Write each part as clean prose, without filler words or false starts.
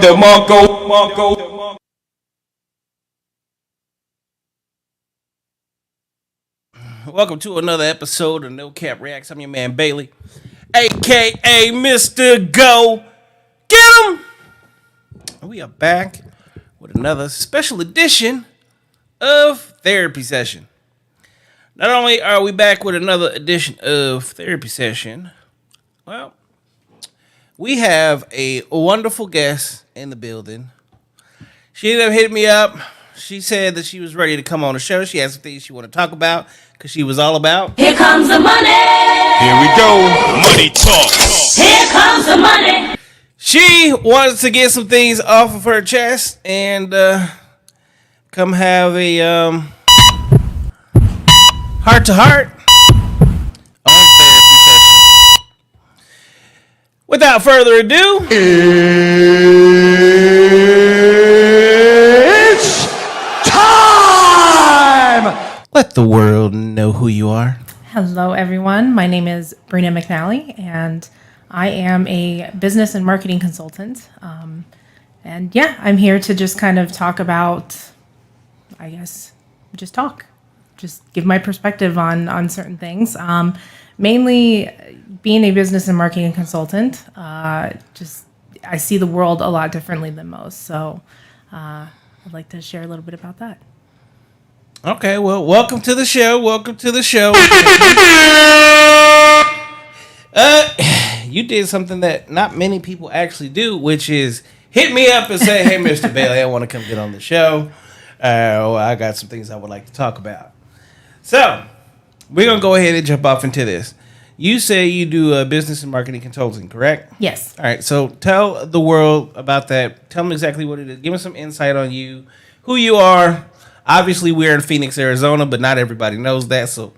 Marco. Welcome to another episode of No Cap Reacts. I'm your man Bailey, aka Mr. Go. Get him! We are back with another special edition of Therapy Session. Not only are we back with another edition of Therapy Session, well, we have a wonderful guest in the building. She ended up hitting me up. She said that she was ready to come on the show. She had some things she wanted to talk about because she was all about. Here comes the money. Here we go. Money talk. Here comes the money. She wanted to get some things off of her chest and come have a heart-to-heart on Therapy Session. Without further ado, It's time! let the world know who you are. Hello, everyone. My name is Brina McNally, and I am a business and marketing consultant. And yeah, I'm here to just kind of talk about, just give my perspective on certain things. Mainly being a business and marketing consultant, I see the world a lot differently than most. So I'd like to share a little bit about that. Okay, well, welcome to the show. You did something that not many people actually do, which is hit me up and say, hey, Mr. Bailey, I want to come get on the show. I got some things I would like to talk about. So, we're going to go ahead and jump off into this. You say you do business and marketing consulting, correct? Yes. All right, so tell the world about that. Tell them exactly what it is. Give us some insight on you, who you are. Obviously, we're in Phoenix, Arizona, but not everybody knows that. So,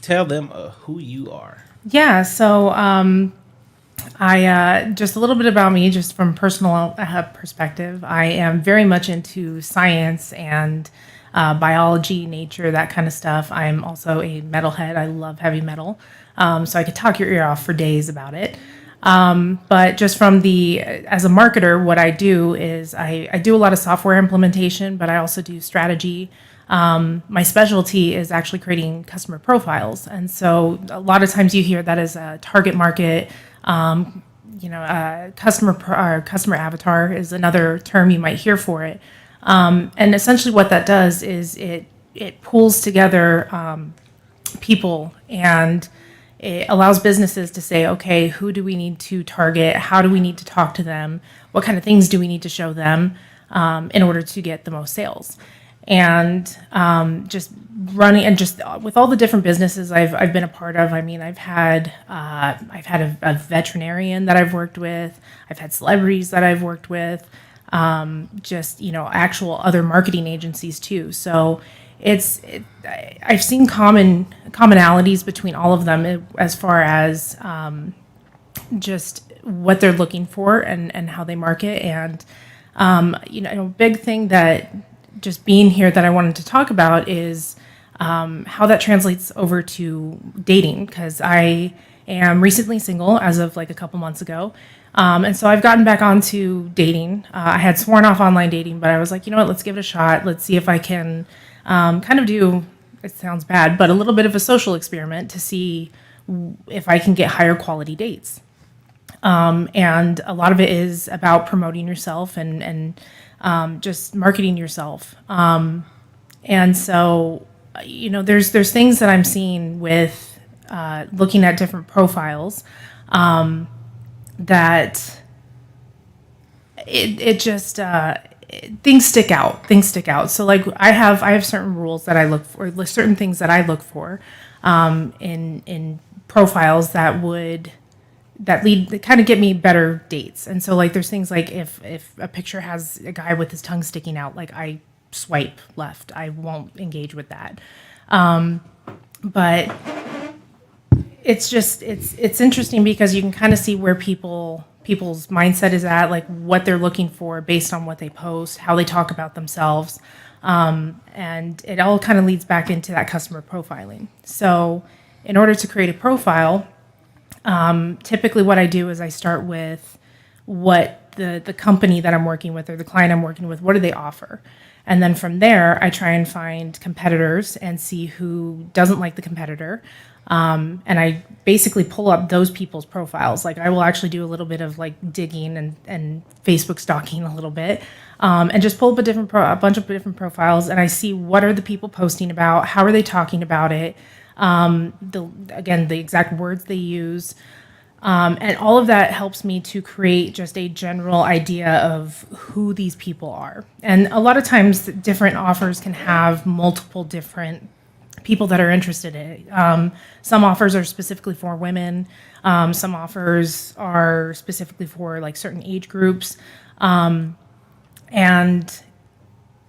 tell them who you are. Yeah, so I just a little bit about me, just from personal perspective. I am very much into science and biology, nature, that kind of stuff. I'm also a metalhead. I love heavy metal, so I could talk your ear off for days about it. But just from as a marketer, what I do is I do a lot of software implementation, but I also do strategy. My specialty is actually creating customer profiles. And so a lot of times you hear that as a target market, customer avatar is another term you might hear for it. And essentially what that does is it pulls together people, and it allows businesses to say, okay, who do we need to target? How do we need to talk to them? What kind of things do we need to show them in order to get the most sales? And just running, and just with all the different businesses I've been a part of. I mean, I've had a veterinarian that I've worked with. I've had celebrities that I've worked with. Actual other marketing agencies too. So I've seen commonalities between all of them as far as just what they're looking for and how they market. And a big thing that just being here that I wanted to talk about is how that translates over to dating, because I am recently single as of like a couple months ago. And so I've gotten back onto dating. I had sworn off online dating, but I was like, you know what, let's give it a shot. Let's see if I can kind of do, it sounds bad, but a little bit of a social experiment to see if I can get higher quality dates. And a lot of it is about promoting yourself and just marketing yourself. And so, there's things that I'm seeing with looking at different profiles that it just things stick out. So like I have certain rules that I look for, certain things that I look for in profiles that kind of get me better dates. And so like there's things like if a picture has a guy with his tongue sticking out, like I swipe left. I won't engage with that. But it's interesting because you can kind of see where people's mindset is at, like what they're looking for based on what they post, how they talk about themselves. And it all kind of leads back into that customer profiling. So in order to create a profile, typically what I do is I start with what the company that I'm working with or the client I'm working with, what do they offer? And then from there, I try and find competitors and see who doesn't like the competitor. And I basically pull up those people's profiles. Like I will actually do a little bit of like digging and Facebook stalking a little bit, and just pull up a bunch of different profiles, and I see what are the people posting about, how are they talking about it, the exact words they use. And all of that helps me to create just a general idea of who these people are. And a lot of times, different offers can have multiple different people that are interested in it. Some offers are specifically for women. Some offers are specifically for like certain age groups. And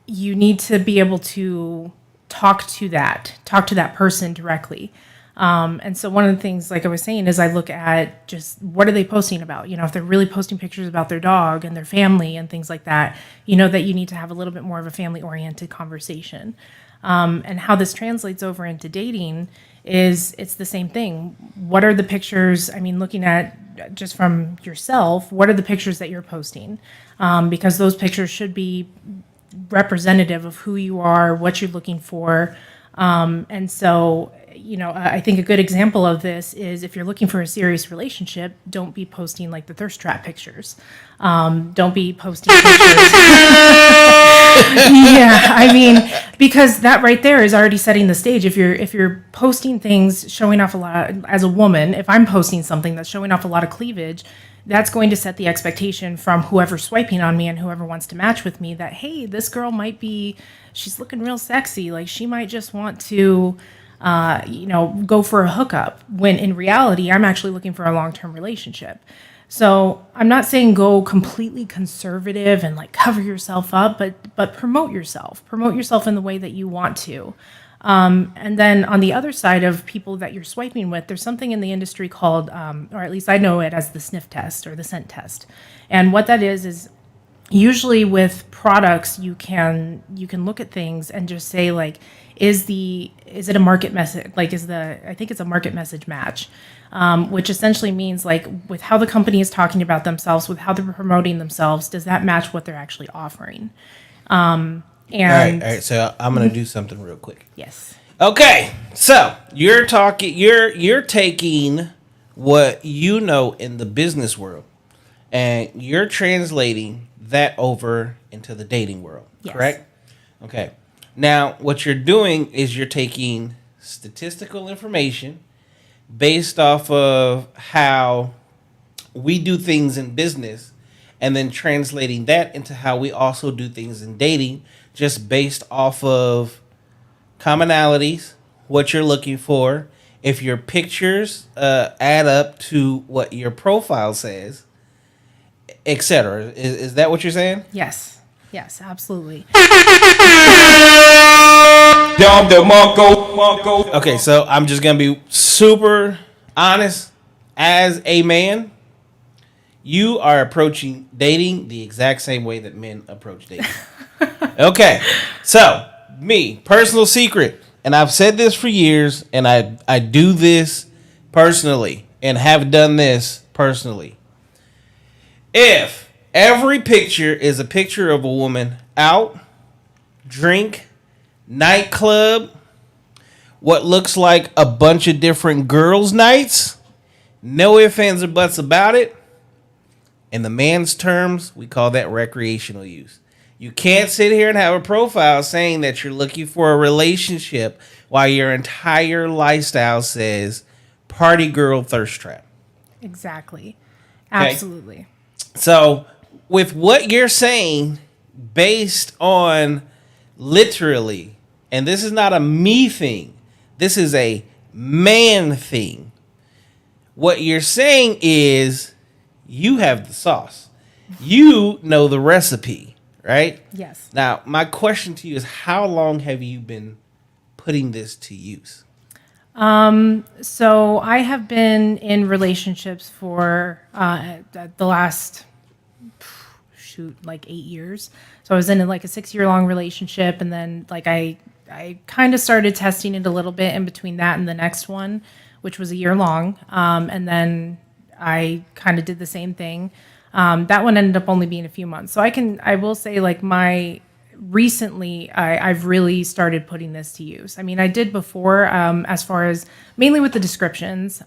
you need to be able to talk to that person directly. And so one of the things, like I was saying, is I look at just what are they posting about? You know, if they're really posting pictures about their dog and their family and things like that, you know that you need to have a little bit more of a family-oriented conversation. And how this translates over into dating is it's the same thing. What are the pictures? I mean, looking at just from yourself, what are the pictures that you're posting? Because those pictures should be representative of who you are, what you're looking for. And so, you know, I think a good example of this is if you're looking for a serious relationship, don't be posting like the thirst trap pictures. Don't be posting pictures. Yeah, I mean, because that right there is already setting the stage. If you're posting things showing off a lot, as a woman, if I'm posting something that's showing off a lot of cleavage, that's going to set the expectation from whoever's swiping on me and whoever wants to match with me that, hey, this girl might be, she's looking real sexy. Like she might just want to, go for a hookup, when in reality, I'm actually looking for a long-term relationship. So I'm not saying go completely conservative and like cover yourself up, but promote yourself in the way that you want to. And then on the other side of people that you're swiping with, there's something in the industry called, or at least I know it as the sniff test or the scent test. And what that is usually with products, you can look at things and just say like, is it a market message? Like I think it's a market message match, which essentially means like with how the company is talking about themselves, with how they're promoting themselves, does that match what they're actually offering? And All right. So I'm gonna do something real quick. yes. Okay. So you're taking what you know in the business world, and you're translating that over into the dating world. Yes. Correct? Okay. Now, what you're doing is you're taking statistical information based off of how we do things in business and then translating that into how we also do things in dating, just based off of commonalities, what you're looking for, if your pictures add up to what your profile says, etc. Is that what you're saying? Yes, absolutely. Okay, so I'm just gonna be super honest. As a man, you are approaching dating the exact same way that men approach dating. Okay, so me, personal secret, and I've said this for years, and I do this personally, and have done this personally. If every picture is a picture of a woman out, drink, nightclub, what looks like a bunch of different girls' nights, no ifs, ands, or buts about it. In the man's terms, we call that recreational use. You can't sit here and have a profile saying that you're looking for a relationship while your entire lifestyle says party girl thirst trap. Exactly. Okay. Absolutely. So with what you're saying, based on literally, and this is not a me thing, this is a man thing. What you're saying is you have the sauce. You know the recipe, right? Yes. Now, my question to you is, how long have you been putting this to use? So I have been in relationships for the last, like 8 years. So I was in like a 6-year-long relationship, and then like I kind of started testing it a little bit in between that and the next one, which was a year long. And then I kind of did the same thing. That one ended up only being a few months. So I will say like recently I've really started putting this to use. I mean, I did before, as far as mainly with the descriptions.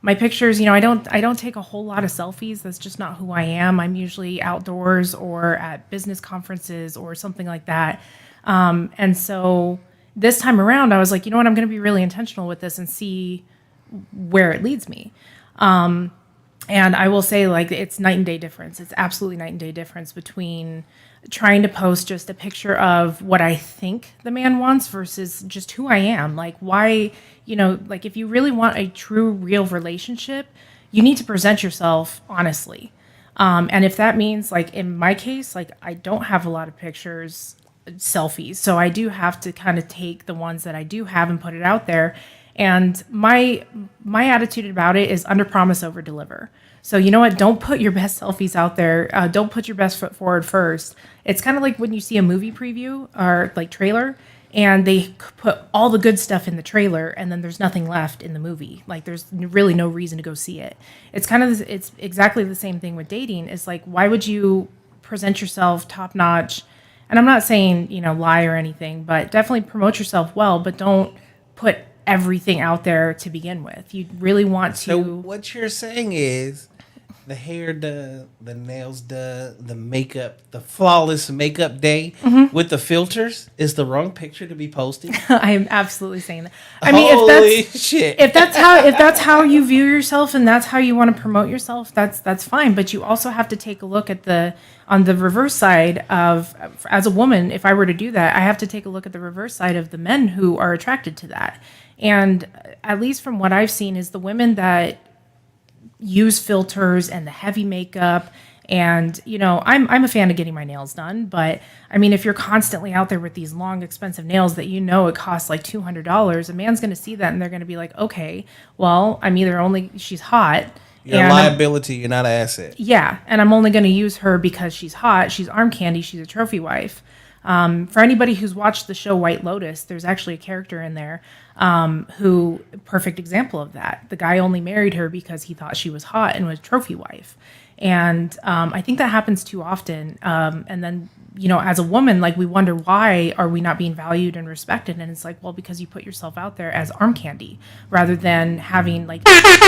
My pictures, I don't take a whole lot of selfies. That's just not who I am. I'm usually outdoors or at business conferences or something like that. And so this time around, I was like, you know what, I'm going to be really intentional with this and see where it leads me. And I will say, like, it's night and day difference. It's absolutely night and day difference between trying to post just a picture of what I think the man wants versus just who I am. Like, why, like, if you really want a true, real relationship, you need to present yourself honestly. And if that means, like, in my case, like, I don't have a lot of pictures, selfies. So I do have to kind of take the ones that I do have and put it out there. And my attitude about it is under promise, over deliver. So you know what? Don't put your best selfies out there. Don't put your best foot forward first. It's kind of like when you see a movie preview or like trailer and they put all the good stuff in the trailer and then there's nothing left in the movie. Like there's really no reason to go see it. It's exactly the same thing with dating. It's like, why would you present yourself top notch? And I'm not saying, lie or anything, but definitely promote yourself well, but don't put everything out there to begin with. You really want to. So what you're saying is the hair, the nails, the makeup, the flawless makeup day with the filters is the wrong picture to be posting. I am absolutely saying that. I mean, shit. If that's how you view yourself and that's how you want to promote yourself, that's fine. But you also have to take a look at on the reverse side of, as a woman, if I were to do that, I have to take a look at the reverse side of the men who are attracted to that. And at least from what I've seen is the women that use filters and the heavy makeup. And, I'm a fan of getting my nails done. But I mean, if you're constantly out there with these long, expensive nails that it costs like $200, a man's going to see that and they're going to be like, okay, well, she's hot. You're a liability, you're not an asset. Yeah. And I'm only going to use her because she's hot. She's arm candy. She's a trophy wife. For anybody who's watched the show White Lotus, there's actually a character in there perfect example of that. The guy only married her because he thought she was hot and was a trophy wife. And I think that happens too often. And then, as a woman, like we wonder, why are we not being valued and respected? And it's like, well, because you put yourself out there as arm candy rather than having like showcase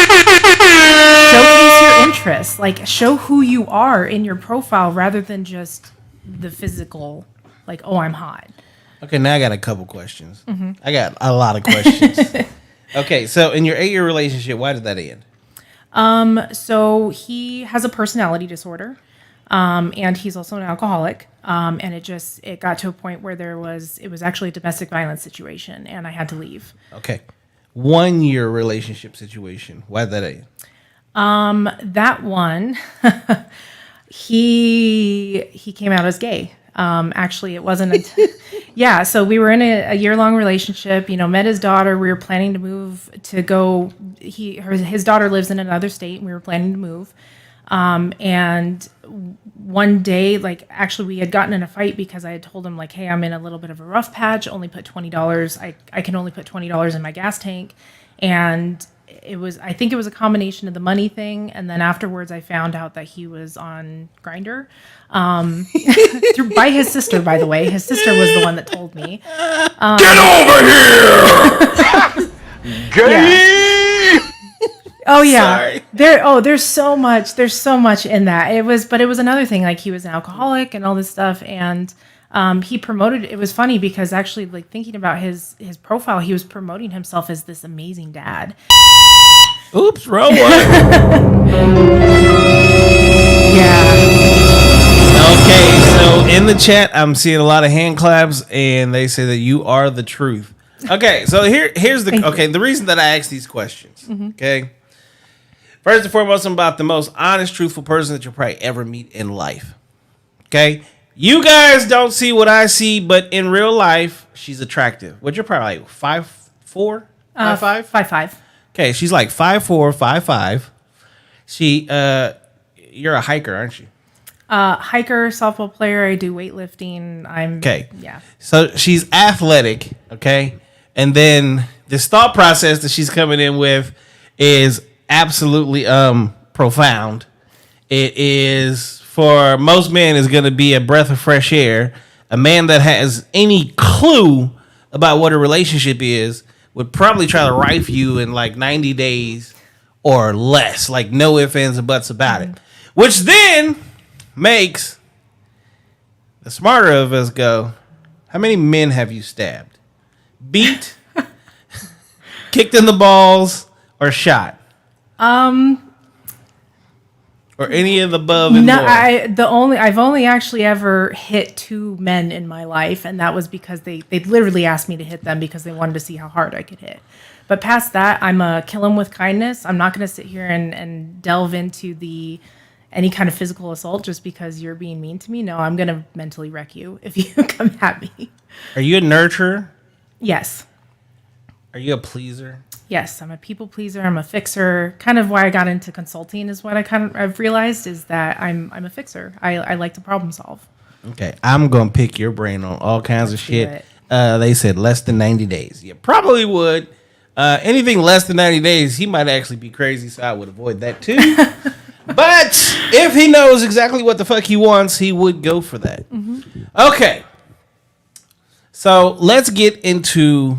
your interests, like show who you are in your profile rather than just the physical, like, oh, I'm hot. Okay, now I got a couple questions. I got a lot of questions. Okay, so in your 8-year relationship, why did that end? So he has a personality disorder, and he's also an alcoholic. And it got to a point where it was actually a domestic violence situation, and I had to leave. Okay. 1-year relationship situation. Why did that end? That one, he came out as gay. Actually, it wasn't. Yeah, so we were in a year-long relationship. Met his daughter. We were planning to move to go. His daughter lives in another state, and we were planning to move. And one day, like, actually, we had gotten in a fight because I had told him, like, hey, I'm in a little bit of a rough patch. Only put $20. I can only put $20 in my gas tank, and I think it was a combination of the money thing, and then afterwards I found out that he was on Grindr, by his sister, by the way. His sister was the one that told me. Get over here! Gay! Yeah. Oh yeah. Sorry. There's so much in that. It was another thing, like he was an alcoholic and all this stuff, and he promoted. It was funny because actually, like, thinking about his profile, he was promoting himself as this amazing dad. Oops, wrong one. Yeah. Okay, so in the chat, I'm seeing a lot of hand claps, and they say that you are the truth. Okay, so here's the reason that I ask these questions. Okay, first and foremost, I'm about the most honest, truthful person that you'll probably ever meet in life. Okay, you guys don't see what I see, but in real life, she's attractive. What, you're probably like 5'4", 5'5"? 5'5". Okay, she's like 5'4", 5'5". She, you're a hiker, aren't you? Hiker, softball player. I do weightlifting. Okay. Yeah. So she's athletic, okay? And then this thought process that she's coming in with is absolutely profound. It is, for most men, is going to be a breath of fresh air. A man that has any clue about what a relationship is would probably try to rife you in like 90 days or less. Like no ifs, ands, or buts about it. Which then makes the smarter of us go, how many men have you stabbed? Beat, kicked in the balls, or shot? Or any of the above and No, more? I've only actually ever hit 2 men in my life, and that was because they literally asked me to hit them because they wanted to see how hard I could hit. But past that, I'm a kill them with kindness. I'm not going to sit here and delve into any kind of physical assault just because you're being mean to me. No, I'm going to mentally wreck you if you come at me. Are you a nurturer? Yes. Are you a pleaser? Yes, I'm a people pleaser. I'm a fixer. Kind of why I got into consulting is what I've realized is that I'm a fixer. I like to problem solve. Okay, I'm gonna pick your brain on all kinds of Let's do shit. it. They said less than 90 days. You probably would. Anything less than 90 days, he might actually be crazy, so I would avoid that too. But if he knows exactly what the fuck he wants, he would go for that. Okay, so let's get into,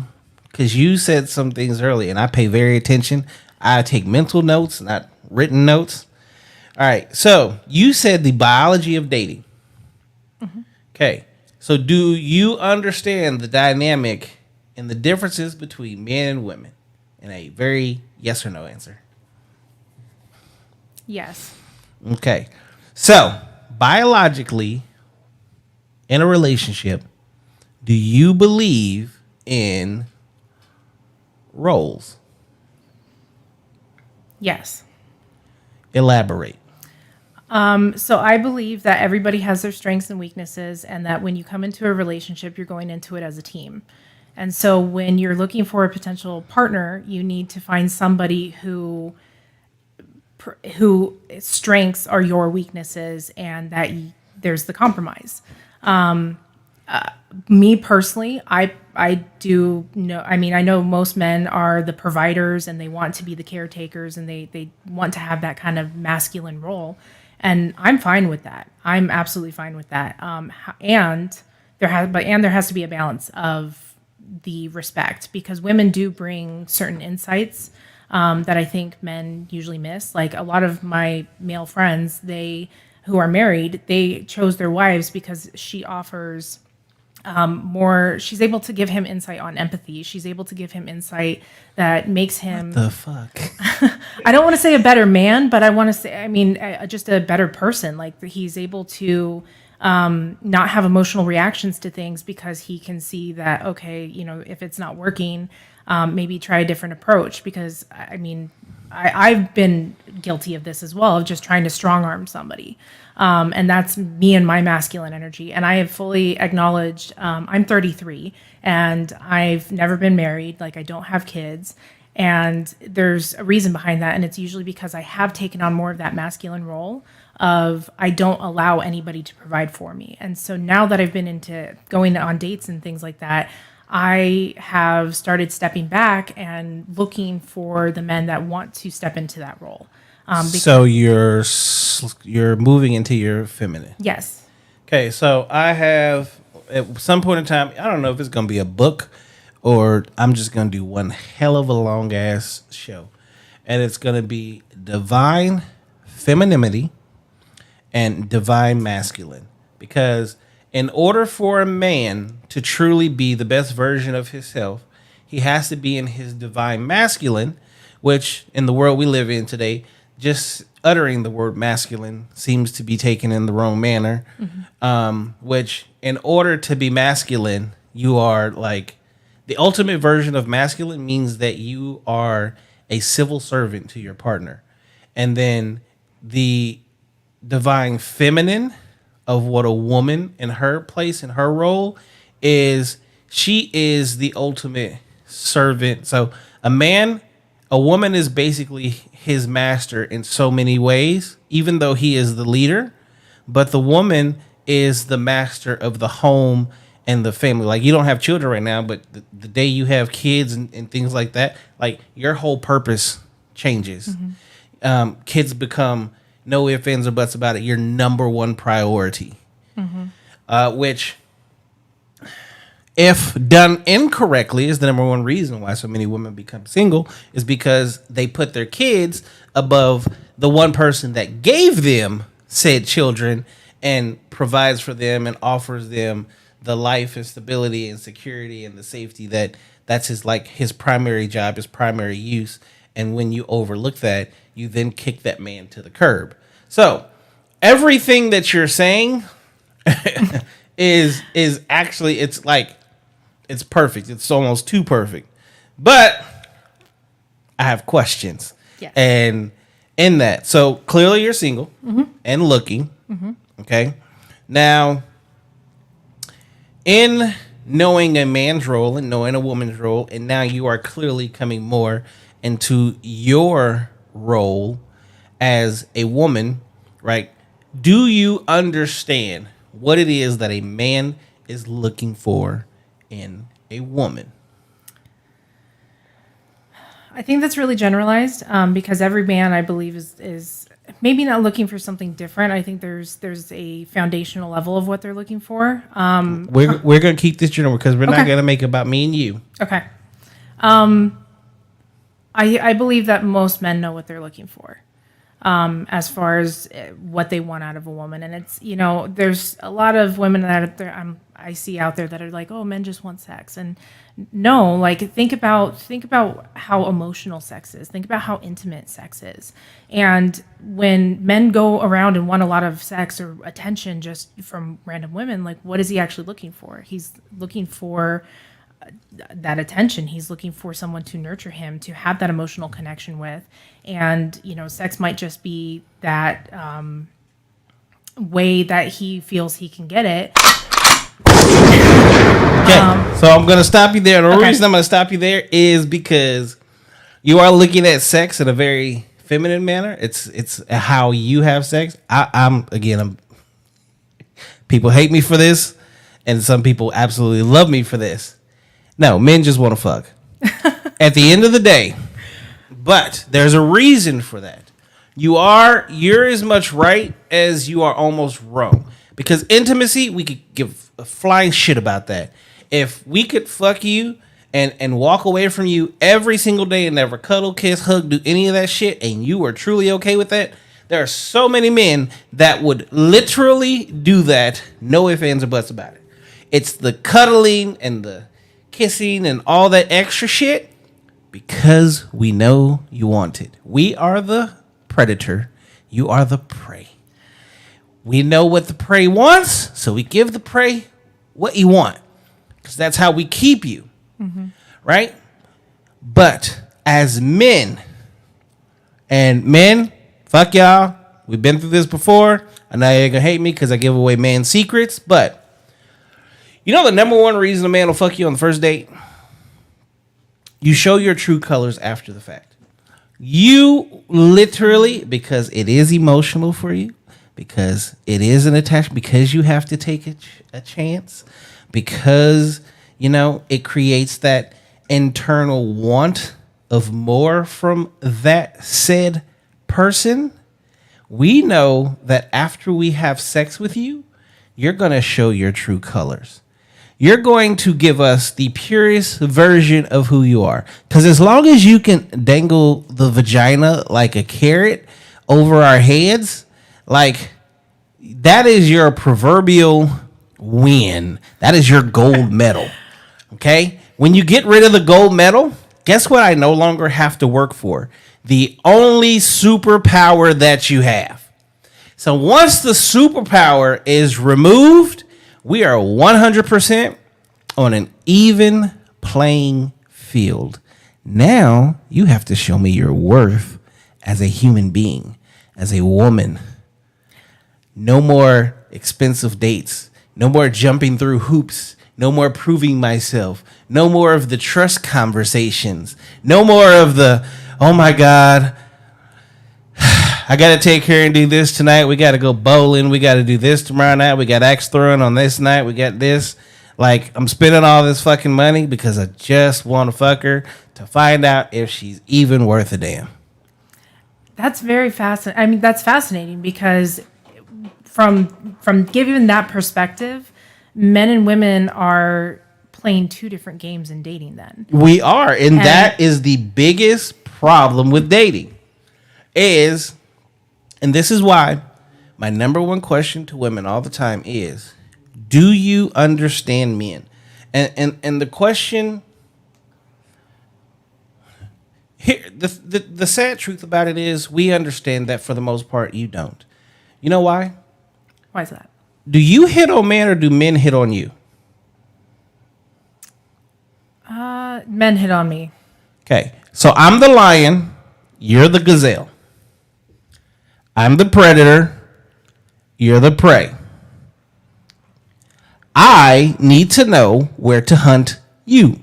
because you said some things earlier, and I pay very attention. I take mental notes, not written notes. All right, so you said the biology of dating. Okay, so do you understand the dynamic and the differences between men and women? In a very yes or no answer. Yes. Okay, so biologically, in a relationship, do you believe in roles? Yes. Elaborate. So I believe that everybody has their strengths and weaknesses, and that when you come into a relationship, you're going into it as a team. And so when you're looking for a potential partner, you need to find somebody who strengths are your weaknesses, and that there's the compromise. Me personally, I do know. I mean, I know most men are the providers and they want to be the caretakers and they want to have that kind of masculine role, and I'm fine with that. I'm absolutely fine with that. And there has to be a balance of the respect, because women do bring certain insights that I think men usually miss. Like a lot of my male friends, who are married, they chose their wives because she offers more. She's able to give him insight on empathy. She's able to give him insight that makes him. The fuck? I don't want to say a better man, but I want to say, I mean, just a better person. Like he's able to not have emotional reactions to things because he can see that, okay, if it's not working, maybe try a different approach. Because I mean, I've been guilty of this as well, of just trying to strong arm somebody. And that's me and my masculine energy. And I have fully acknowledged, I'm 33 and I've never been married. Like I don't have kids. And there's a reason behind that. And it's usually because I have taken on more of that masculine role of I don't allow anybody to provide for me. And so now that I've been into going on dates and things like that, I have started stepping back and looking for the men that want to step into that role. So you're moving into your feminine. Yes. Okay, so I have at some point in time, I don't know if it's gonna be a book or I'm just gonna do one hell of a long ass show, and it's gonna be divine femininity and divine masculine. Because in order for a man to truly be the best version of himself, he has to be in his divine masculine, which in the world we live in today, just uttering the word masculine seems to be taken in the wrong manner. Which in order to be masculine, you are like the ultimate version of masculine means that you are a civil servant to your partner. And then the divine feminine of what a woman in her place, in her role, is she is the ultimate servant. So a woman is basically his master in so many ways, even though he is the leader, but the woman is the master of the home and the family. Like you don't have children right now, but the day you have kids and things like that, like your whole purpose changes. Kids become no ifs, ands, or buts about it, your number one priority. Which, if done incorrectly, is the number one reason why so many women become single, is because they put their kids above the one person that gave them said children and provides for them and offers them the life and stability and security and the safety that's his primary job, his primary use. And when you overlook that, you then kick that man to the curb. So everything that you're saying is actually, it's perfect. It's almost too perfect. But I have questions. Yes. And in that, so clearly you're single and looking. Okay. Now, in knowing a man's role and knowing a woman's role, and now you are clearly coming more into your role as a woman, right? Do you understand what it is that a man is looking for in a woman? I think that's really generalized because every man, I believe, is maybe not looking for something different. I think there's a foundational level of what they're looking for. We're gonna keep this general because we're not Okay. gonna make it about me and you. Okay. I believe that most men know what they're looking for as far as what they want out of a woman. And it's, there's a lot of women I see out there that are like, oh, men just want sex. And no, like think about how emotional sex is. Think about how intimate sex is. And when men go around and want a lot of sex or attention just from random women, like what is he actually looking for? He's looking for that attention. He's looking for someone to nurture him, to have that emotional connection with. And, sex might just be that way that he feels he can get it. Okay, so I'm going to stop you there. And the reason I'm going to stop you there is because you are looking at sex in a very feminine manner. It's how you have sex. I'm people hate me for this, and some people absolutely love me for this. No, men just want to fuck. At the end of the day, but there's a reason for that. You're as much right as you are almost wrong. Because intimacy, we could give a flying shit about that. If we could fuck you and walk away from you every single day and never cuddle, kiss, hug, do any of that shit, and you are truly okay with that, there are so many men that would literally do that, no ifs, ands, or buts about it. It's the cuddling and the kissing and all that extra shit because we know you want it. We are the predator. You are the prey. We know what the prey wants, so we give the prey what you want. Because that's how we keep you. Right? But as men, and men, fuck y'all. We've been through this before. I know you're going to hate me because I give away man secrets. But you know the number one reason a man will fuck you on the first date? You show your true colors after the fact. You literally, because it is emotional for you, because it is an attachment, because you have to take a chance, because, it creates that internal want of more from that said person. We know that after we have sex with you, you're going to show your true colors. You're going to give us the purest version of who you are. Because as long as you can dangle the vagina like a carrot over our heads, like that is your proverbial win. That is your gold medal. Okay? When you get rid of the gold medal, guess what I no longer have to work for? The only superpower that you have. So once the superpower is removed, we are 100% on an even playing field. Now you have to show me your worth as a human being, as a woman. No more expensive dates. No more jumping through hoops. No more proving myself. No more of the trust conversations. No more of the, oh my God, I got to take care and do this tonight. We got to go bowling. We got to do this tomorrow night. We got axe throwing on this night. We got this. Like, I'm spending all this fucking money because I just want to fuck her to find out if she's even worth a damn. That's very fascinating. I mean, that's fascinating because from given that perspective, men and women are playing two different games in dating then. We are, and that is the biggest problem with dating. And this is why my number one question to women all the time is, do you understand men? And the question here, the sad truth about it is, we understand that for the most part you don't. You know why? Why is that? Do you hit on men or do men hit on you? Men hit on me. Okay, so I'm the lion, you're the gazelle. I'm the predator, you're the prey. I need to know where to hunt you.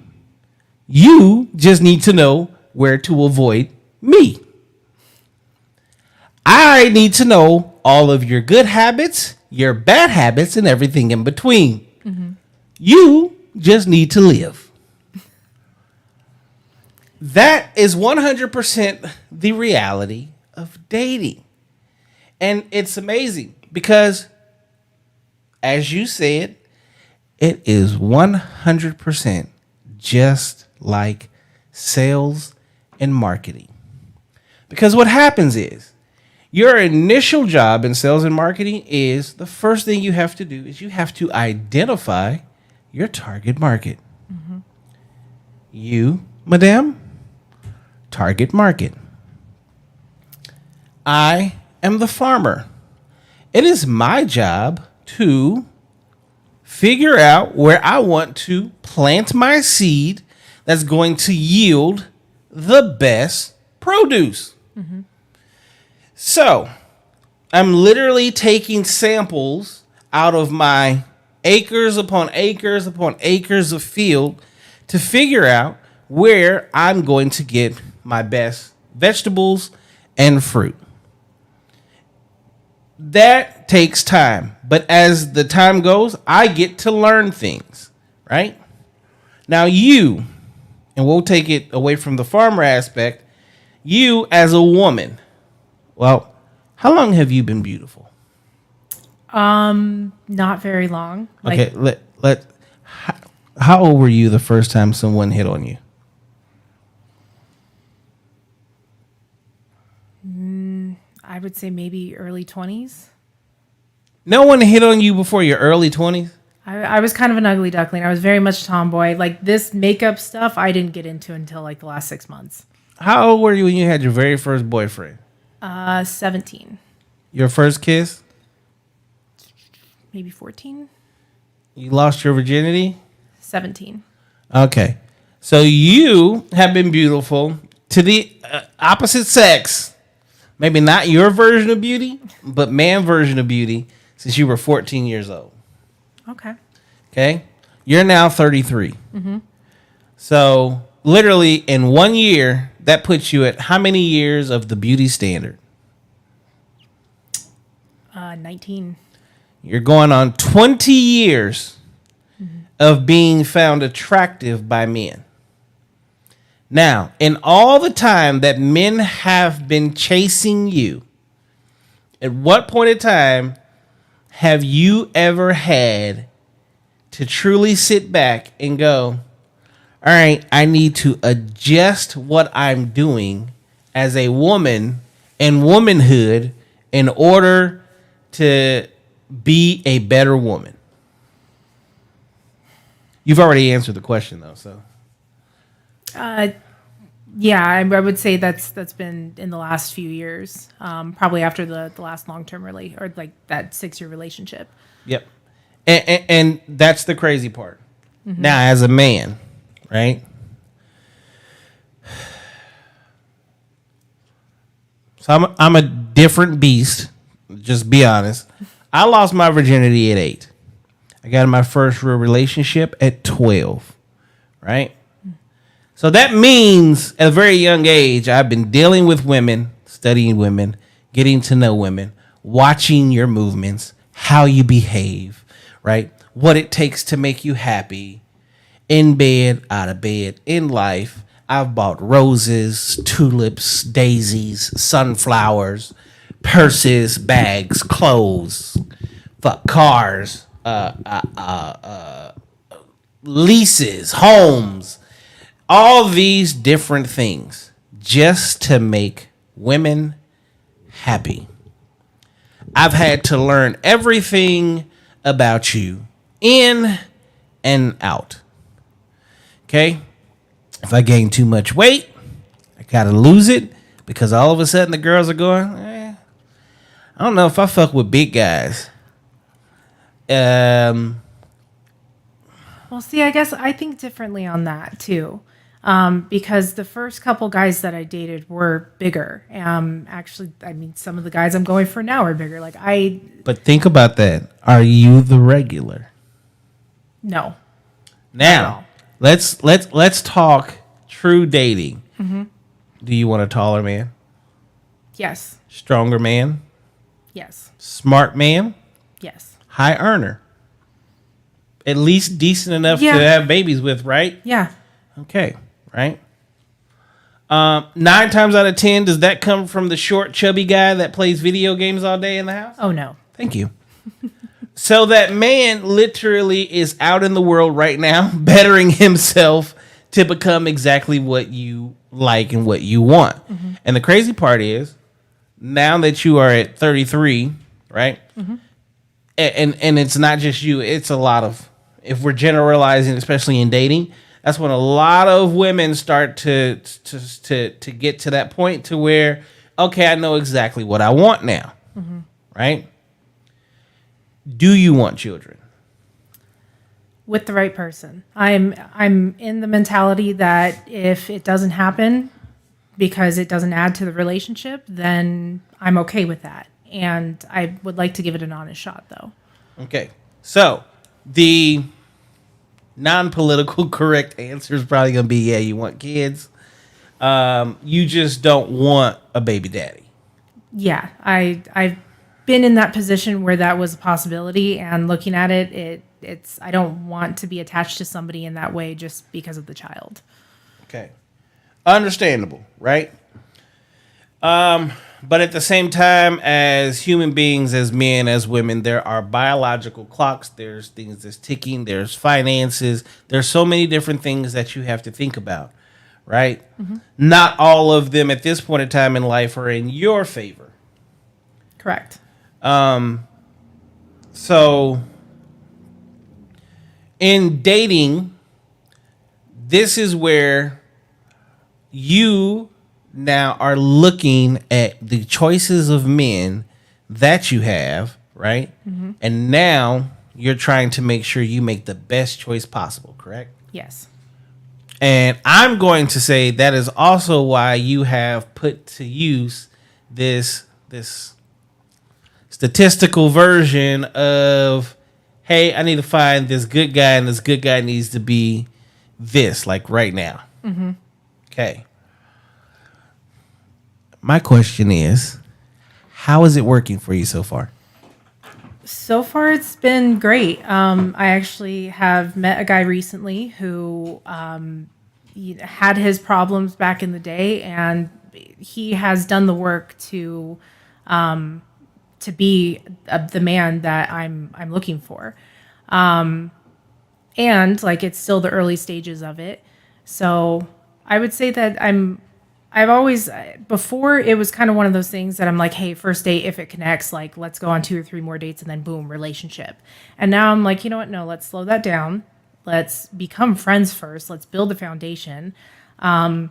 You just need to know where to avoid me. I need to know all of your good habits, your bad habits, and everything in between. Mm-hmm. You just need to live. That is 100% the reality of dating. And it's amazing because, as you said, it is 100% just like sales and marketing. Because what happens is, your initial job in sales and marketing is, the first thing you have to do is you have to identify your target market. Mm-hmm. You, madame, target market. I am the farmer. It is my job to figure out where I want to plant my seed that's going to yield the best produce. Mm-hmm. So I'm literally taking samples out of my acres upon acres upon acres of field to figure out where I'm going to get my best vegetables and fruit. That takes time. But as the time goes, I get to learn things, right? Now you, and we'll take it away from the farmer aspect, you as a woman, well, how long have you been beautiful? Not very long. Okay, how old were you the first time someone hit on you? I would say maybe early 20s. No one hit on you before your early 20s? I was kind of an ugly duckling. I was very much tomboy. Like, this makeup stuff, I didn't get into until like the last 6 months. How old were you when you had your very first boyfriend? 17. Your first kiss? Maybe 14. You lost your virginity? 17. Okay. So you have been beautiful to the opposite sex. Maybe not your version of beauty, but man version of beauty since you were 14 years old. Okay. Okay? You're now 33. Mm-hmm. So literally in 1 year, that puts you at how many years of the beauty standard? 19. You're going on 20 years of being found attractive by men. Now, in all the time that men have been chasing you, at what point in time have you ever had to truly sit back and go, all right, I need to adjust what I'm doing as a woman and womanhood in order to be a better woman? You've already answered the question, though, so. Yeah, I would say that's been in the last few years, probably after the last long-term or like that 6-year relationship. Yep. And that's the crazy part. Mm-hmm. Now, as a man, right? So I'm a different beast. Just be honest. I lost my virginity at 8. I got in my first real relationship at 12, right? So that means at a very young age, I've been dealing with women, studying women, getting to know women, watching your movements, how you behave, right? What it takes to make you happy in bed, out of bed, in life, I've bought roses, tulips, daisies, sunflowers, purses, bags, clothes, cars, leases, homes, all these different things just to make women happy. I've had to learn everything about you in and out. Okay? If I gain too much weight, I gotta lose it because all of a sudden the girls are going, I don't know if I fuck with big guys. Well, see, I guess I think differently on that too. Because the first couple guys that I dated were bigger. Actually, I mean, some of the guys I'm going for now are bigger. But think about that. Are you the regular? No. Now, let's talk true dating. Mm-hmm. Do you want a taller man? Yes. Stronger man? Yes. Smart man? Yes. High earner? At least decent enough to have babies with, right? Yeah. Okay, right? 9 times out of 10, does that come from the short, chubby guy that plays video games all day in the house? Oh, no. Thank you. So that man literally is out in the world right now, bettering himself to become exactly what you like and what you want. Mm-hmm. And the crazy part is, now that you are at 33, right? Mm-hmm. And it's not just you, it's a lot of, if we're generalizing, especially in dating, that's when a lot of women start to get to that point to where, okay, I know exactly what I want now, mm-hmm. right? Do you want children? With the right person. I'm in the mentality that if it doesn't happen because it doesn't add to the relationship, then I'm okay with that. And I would like to give it an honest shot, though. Okay. So the non-political correct answer is probably going to be, yeah, you want kids. You just don't want a baby daddy. Yeah, I've been in that position where that was a possibility, and looking at it's I don't want to be attached to somebody in that way just because of the child. Okay. Understandable, right? But at the same time, as human beings, as men, as women, there are biological clocks. There's things that's ticking. There's finances. There's so many different things that you have to think about, right? Mm-hmm. Not all of them at this point in time in life are in your favor. Correct. So in dating, this is where you now are looking at the choices of men that you have, right? Mm-hmm. And now you're trying to make sure you make the best choice possible, correct? Yes. And I'm going to say that is also why you have put to use this statistical version of, hey, I need to find this good guy, and this good guy needs to be this, like right now. Mm-hmm. Okay. My question is, how is it working for you so far? So far, it's been great. I actually have met a guy recently who had his problems back in the day, and he has done the work to be the man that I'm looking for. And like, it's still the early stages of it. So I would say that I've always, before it was kind of one of those things that I'm like, hey, first date, if it connects, like, let's go on 2 or 3 more dates and then boom, relationship. And now I'm like, you know what? No, let's slow that down. Let's become friends first. Let's build a foundation. The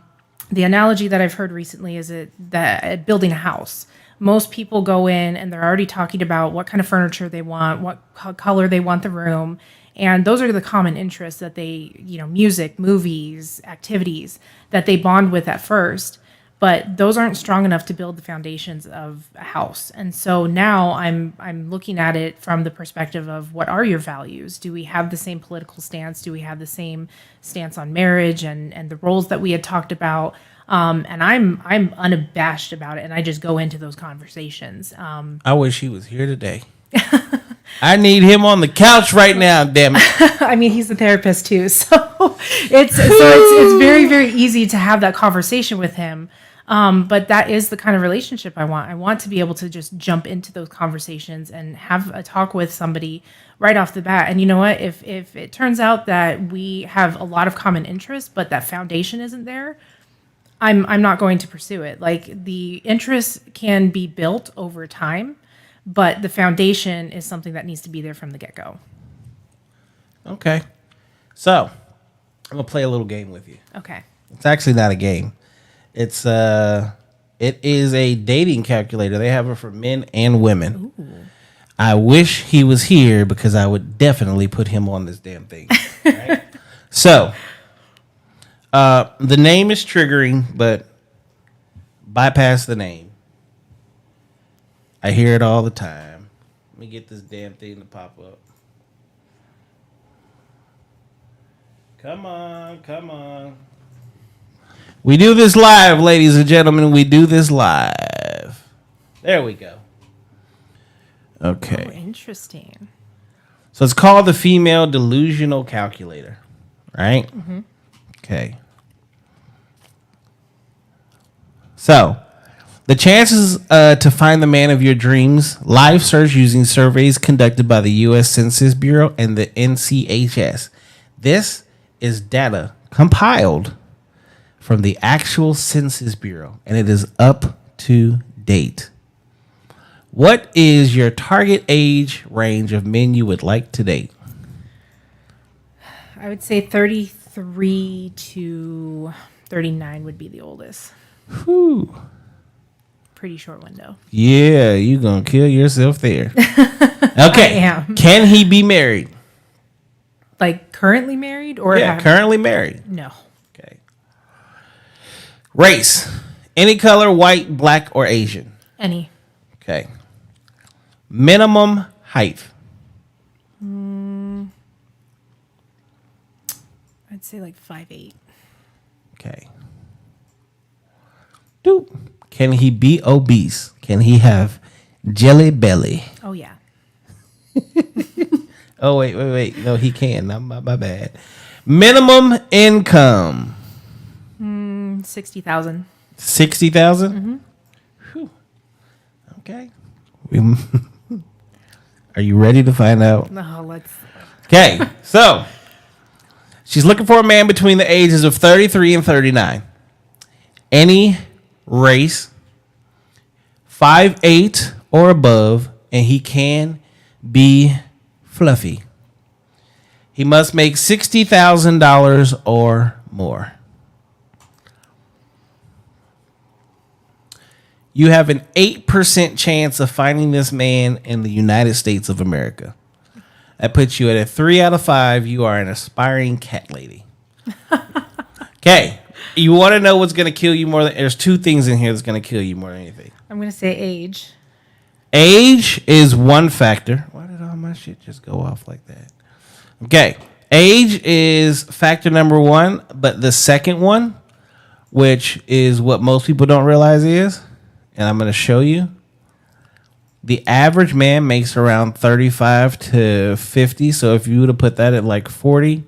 analogy that I've heard recently is that building a house. Most people go in and they're already talking about what kind of furniture they want, what color they want the room. And those are the common interests that they, music, movies, activities that they bond with at first. But those aren't strong enough to build the foundations of a house. And so now I'm looking at it from the perspective of, what are your values? Do we have the same political stance? Do we have the same stance on marriage and the roles that we had talked about? And I'm unabashed about it, and I just go into those conversations. I wish he was here today. I need him on the couch right now, damn it. I mean, he's a therapist too, so it's very, very easy to have that conversation with him. But that is the kind of relationship I want. I want to be able to just jump into those conversations and have a talk with somebody right off the bat. And you know what? If it turns out that we have a lot of common interests, but that foundation isn't there, I'm not going to pursue it. Like, the interests can be built over time, but the foundation is something that needs to be there from the get-go. Okay. So, I'm going to play a little game with you. Okay. It's actually not a game. It is a dating calculator. They have it for men and women. Ooh. I wish he was here because I would definitely put him on this damn thing. Right? So, the name is triggering, but bypass the name. I hear it all the time. Let me get this damn thing to pop up. Come on. We do this live, ladies and gentlemen. We do this live. There we go. Okay. Oh, interesting. So it's called the Female Delusional Calculator, right? Mm-hmm. Okay. So, the chances to find the man of your dreams, live search using surveys conducted by the U.S. Census Bureau and the NCHS. This is data compiled from the actual Census Bureau, and it is up to date. What is your target age range of men you would like to date? I would say 33 to 39 would be the oldest. Whew. Pretty short window. Yeah, you gonna kill yourself there. Okay. I am. Can he be married? Like, currently married? Or currently married. No. Okay. Race. Any color, white, black, or Asian? Any. Okay. Minimum height. I'd say like 5'8". Okay. Doop. Can he be obese? Can he have jelly belly? Oh, yeah. Oh, wait. No, he can. My bad. Minimum income. 60,000. 60,000? Mm-hmm. Okay. Are you ready to find out? No, let's. Okay, so she's looking for a man between the ages of 33 and 39. Any race, 5'8" or above, and he can be fluffy. He must make $60,000 or more. You have an 8% chance of finding this man in the United States of America. That puts you at a 3 out of 5. You are an aspiring cat lady. Okay. You want to know what's going to kill you more than... There's two things in here that's going to kill you more than anything. I'm going to say age. Age is one factor. Why did all my shit just go off like that? Okay. Age is factor number one, but the second one, which is what most people don't realize is, and I'm going to show you, the average man makes around 35 to 50. So if you would have put that at like 40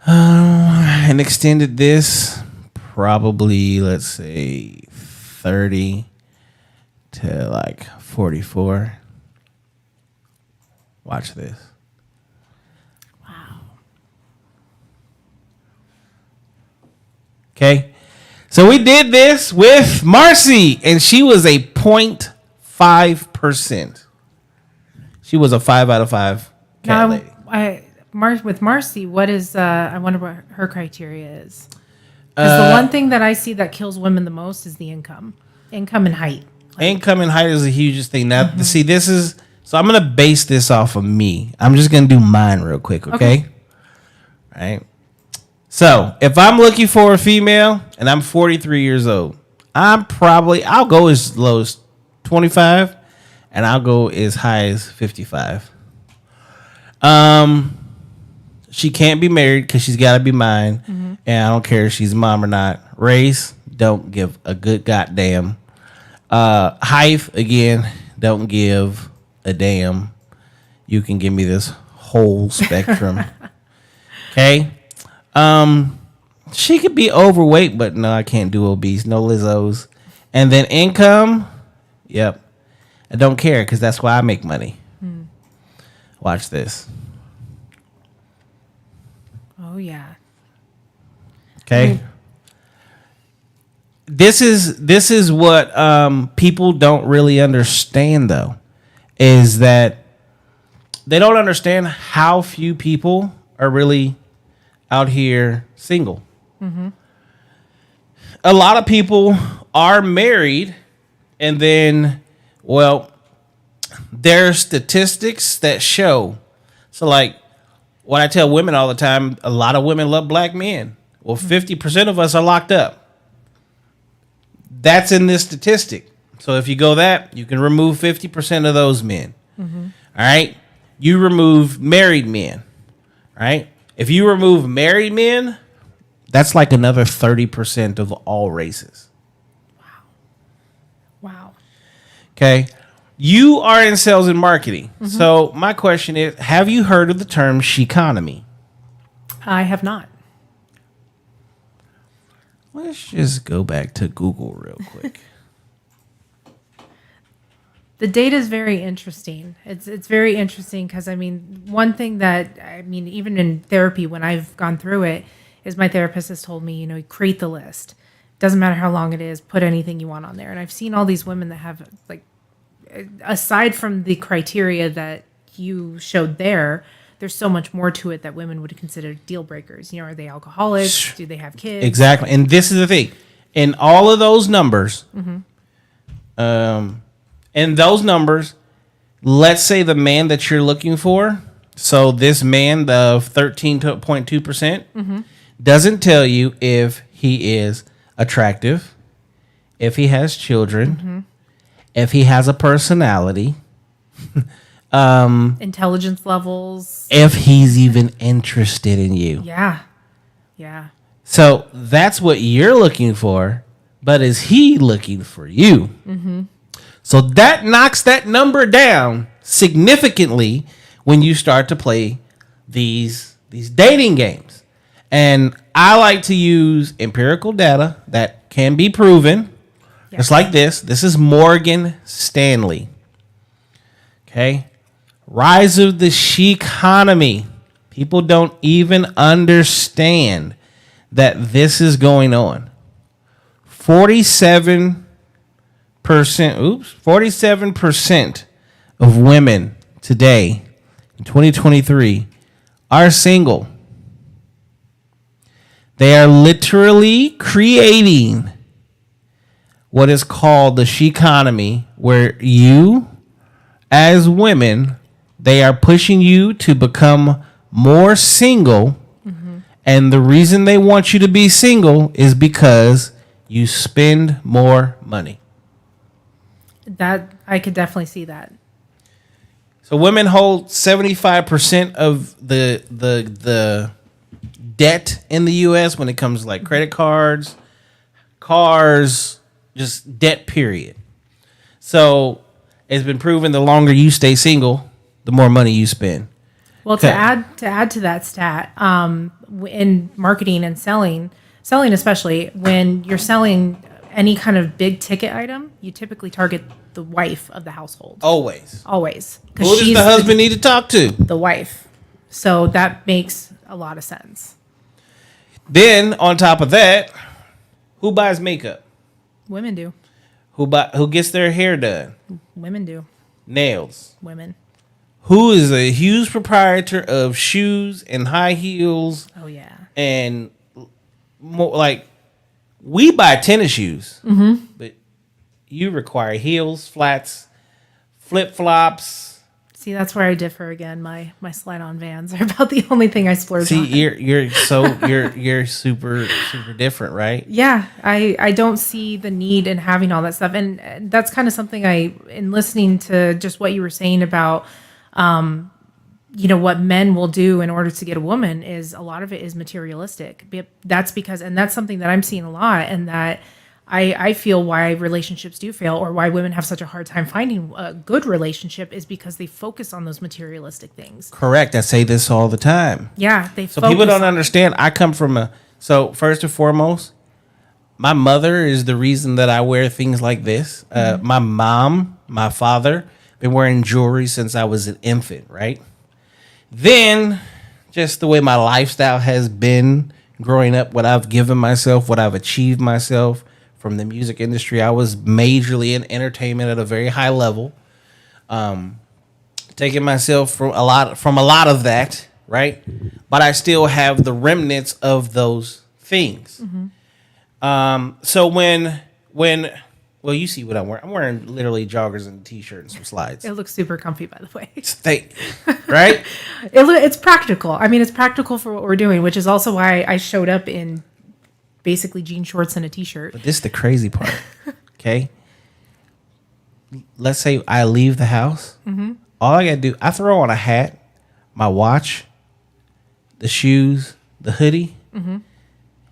and extended this, probably, let's say, 30 to like 44. Watch this. Wow. Okay. So we did this with Marcy, and she was a 0.5%. She was a 5 out of 5 cat lady. With Marcy, what is, I wonder what her criteria is. Because the one thing that I see that kills women the most is the income. Income and height. Income and height is the hugest thing. Now, see, this is, so I'm going to base this off of me. I'm just going to do mine real quick, okay? All right. So, if I'm looking for a female and I'm 43 years old, I'll go as low as 25 and I'll go as high as 55. She can't be married because she's got to be mine. Mm-hmm. And I don't care if she's mom or not. Race, don't give a good goddamn. Height, again, don't give a damn. You can give me this whole spectrum. Okay. She could be overweight, but no, I can't do obese. No Lizzos. And then income, yep. I don't care because that's why I make money. Watch this. Oh yeah. Okay. This is what people don't really understand though, is that they don't understand how few people are really out here single. A lot of people are married, and then, well, there are statistics that show. So, like, what I tell women all the time, a lot of women love black men. Well, 50% of us are locked up. That's in this statistic. So if you go that, you can remove 50% of those men. All right? You remove married men. Right? If you remove married men, that's like another 30% of all races. Wow. Okay? You are in sales and marketing. So my question is, have you heard of the term she-economy? I have not. Let's just go back to Google real quick. The data is very interesting. It's very interesting because, I mean, one thing that, I mean, even in therapy, when I've gone through it, is my therapist has told me, you know, create the list. Doesn't matter how long it is, put anything you want on there. And I've seen all these women that have, like, aside from the criteria that you showed there, there's so much more to it that women would consider deal breakers. You know, are they alcoholics? Do they have kids? Exactly. And this is the thing. In all of those numbers, let's say the man that you're looking for, so this man, the 13.2%, doesn't tell you if he is attractive, if he has children, if he has a personality, Intelligence levels. if he's even interested in you. Yeah. Yeah. So that's what you're looking for, but is he looking for you? So that knocks that number down significantly when you start to play these dating games. And I like to use empirical data that can be proven. Just like this. This is Morgan Stanley. Okay. Rise of the she-economy. People don't even understand that this is going on. 47% of women today in 2023 are single. They are literally creating what is called the she-economy, where you, as women, they are pushing you to become more single. And the reason they want you to be single is because you spend more money. That I could definitely see that. So women hold 75% of the debt in the U.S. when it comes to like credit cards, cars, just debt, period. So it's been proven the longer you stay single, the more money you spend. Well, to add to that stat, in marketing and selling especially, when you're selling any kind of big ticket item, you typically target the wife of the household. Always. Because Who does the husband need to talk to? The wife. So that makes a lot of sense. Then on top of that, who buys makeup? Women do. Who gets their hair done? Women do. Nails. Women. Who is a huge proprietor of shoes and high heels? Oh yeah. And more like, we buy tennis shoes, but you require heels, flats, flip flops. See, that's where I differ again. My slide-on Vans are about the only thing I splurge on. You're super different, right? Yeah, I don't see the need in having all that stuff, and that's kind of something in listening to just what you were saying about, what men will do in order to get a woman, is a lot of it is materialistic. That's because, and that's something that I'm seeing a lot, and that I feel why relationships do fail, or why women have such a hard time finding a good relationship, is because they focus on those materialistic things. Correct. I say this all the time. Yeah, they So people don't understand. I come from so first and foremost, my mother is the reason that I wear things like this. My mom, my father, been wearing jewelry since I was an infant, right? Then just the way my lifestyle has been growing up, what I've given myself, what I've achieved myself from the music industry. I was majorly in entertainment at a very high level. Taking myself from a lot of that, right? But I still have the remnants of those things. So when well, you see what I'm wearing. I'm wearing literally joggers and a t-shirt and some slides. It looks super comfy, by the way. Right? It's practical. I mean, it's practical for what we're doing, which is also why I showed up in basically jean shorts and a t-shirt. But this is the crazy part. Okay? Let's say I leave the house. All I got to do, I throw on a hat, my watch, the shoes, the hoodie.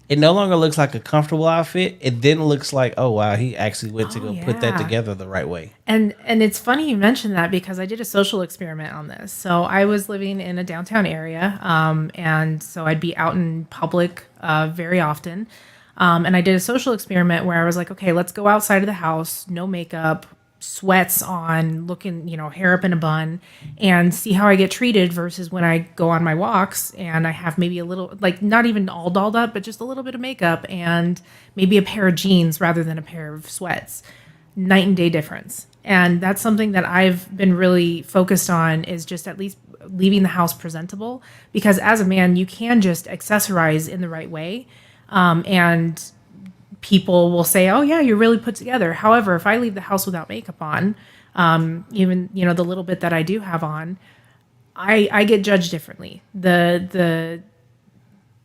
It no longer looks like a comfortable outfit. It then looks like, oh, wow, he actually went to go put that together the right way. And it's funny you mentioned that, because I did a social experiment on this. So I was living in a downtown area, and so I'd be out in public very often. And I did a social experiment where I was like, okay, let's go outside of the house, no makeup, sweats on, looking, hair up in a bun, and see how I get treated versus when I go on my walks and I have maybe a little, like, not even all dolled up, but just a little bit of makeup and maybe a pair of jeans rather than a pair of sweats. Night and day difference. And that's something that I've been really focused on, is just at least leaving the house presentable, because as a man, you can just accessorize in the right way. And people will say, oh yeah, you're really put together. However, if I leave the house without makeup on, even, the little bit that I do have on, I get judged differently. The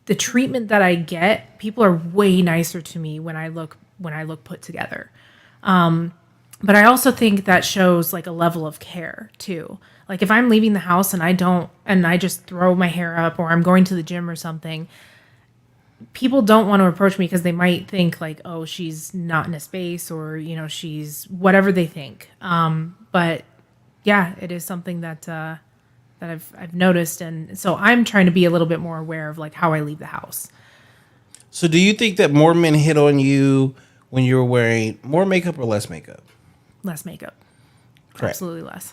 treatment that I get, people are way nicer to me when I look put together. But I also think that shows like a level of care too. Like if I'm leaving the house and I just throw my hair up, or I'm going to the gym or something, people don't want to approach me because they might think like, oh, she's not in a space, or, she's whatever they think. But yeah, it is something that I've noticed. And so I'm trying to be a little bit more aware of like how I leave the house. So do you think that more men hit on you when you were wearing more makeup or less makeup? Less makeup. Correct. Absolutely less.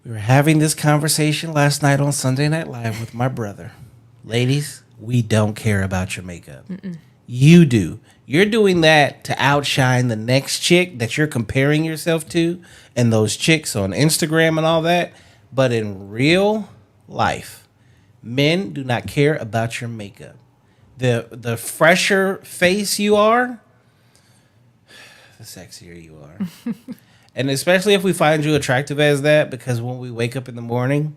We were having this conversation last night on Sunday Night Live with my brother. Ladies, we don't care about your makeup. You do. You're doing that to outshine the next chick that you're comparing yourself to, and those chicks on Instagram and all that. But in real life, men do not care about your makeup. The fresher face you are, the sexier you are. And especially if we find you attractive as that, because when we wake up in the morning,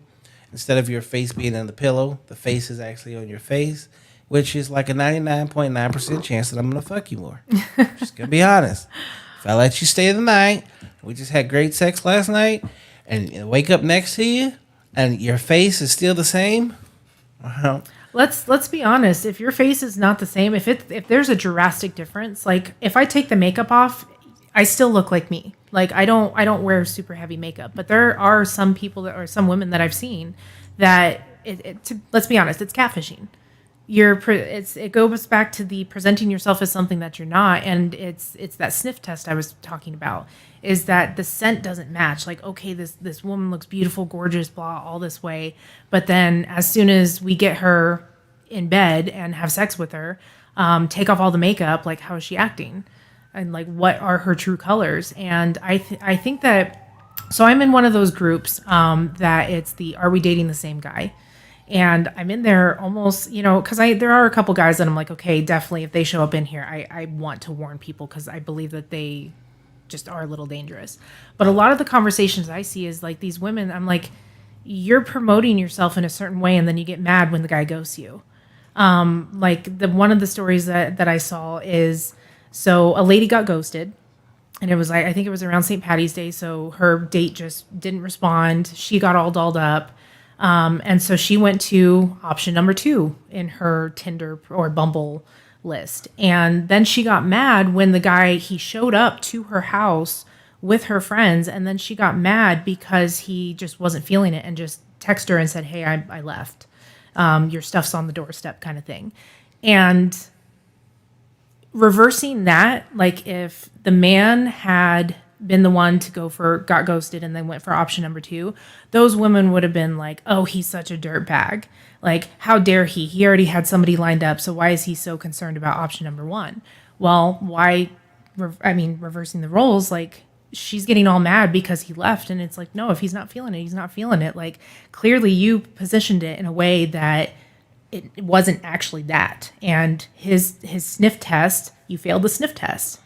instead of your face being on the pillow, the face is actually on your face, which is like a 99.9% chance that I'm going to fuck you more. Just going to be honest. If I let you stay the night, we just had great sex last night, and wake up next to you, and your face is still the same, well, Let's be honest. If your face is not the same, if there's a drastic difference, like if I take the makeup off, I still look like me. Like I don't wear super heavy makeup, but there are some people some women that I've seen that let's be honest, it's catfishing. It goes back to the presenting yourself as something that you're not, and it's that sniff test I was talking about. Is that the scent doesn't match? Like, okay, this woman looks beautiful, gorgeous, blah, all this way, but then as soon as we get her in bed and have sex with her, take off all the makeup, like how is she acting? And like, what are her true colors? And I think that, so I'm in one of those groups that it's are we dating the same guy? And I'm in there almost, because there are a couple guys that I'm like, okay, definitely if they show up in here, I want to warn people because I believe that they just are a little dangerous. But a lot of the conversations I see is like these women, I'm like, you're promoting yourself in a certain way and then you get mad when the guy ghosts you. Like one of the stories that I saw is, so a lady got ghosted, and it was I think it was around St. Patty's Day. So her date just didn't respond. She got all dolled up. And so she went to option number 2 in her Tinder or Bumble list. And then she got mad when he showed up to her house with her friends, and then she got mad because he just wasn't feeling it and just texted her and said, hey, I left. Your stuff's on the doorstep kind of thing. And reversing that, like if the man had been the one to got ghosted and then went for option number 2, those women would have been like, oh, he's such a dirtbag. Like, how dare he? He already had somebody lined up, so why is he so concerned about option number 1? Well, reversing the roles, like, she's getting all mad because he left, and it's like, no, if he's not feeling it, he's not feeling it. Like, clearly you positioned it in a way that it wasn't actually that. And his sniff test, you failed the sniff test.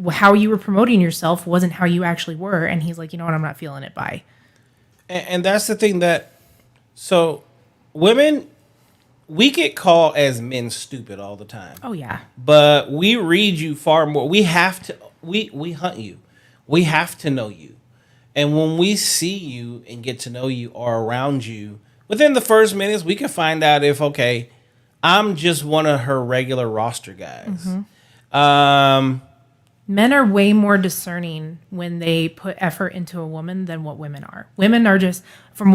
How you were promoting yourself wasn't how you actually were. And he's like, you know what, I'm not feeling it. Bye. And that's the thing so women, we get called as men stupid all the time. Oh yeah. But we read you far more. We have to, we hunt you. We have to know you. And when we see you and get to know you or around you, within the first minutes, we can find out if, okay, I'm just one of her regular roster guys. Men are way more discerning when they put effort into a woman than what women are. Women are just,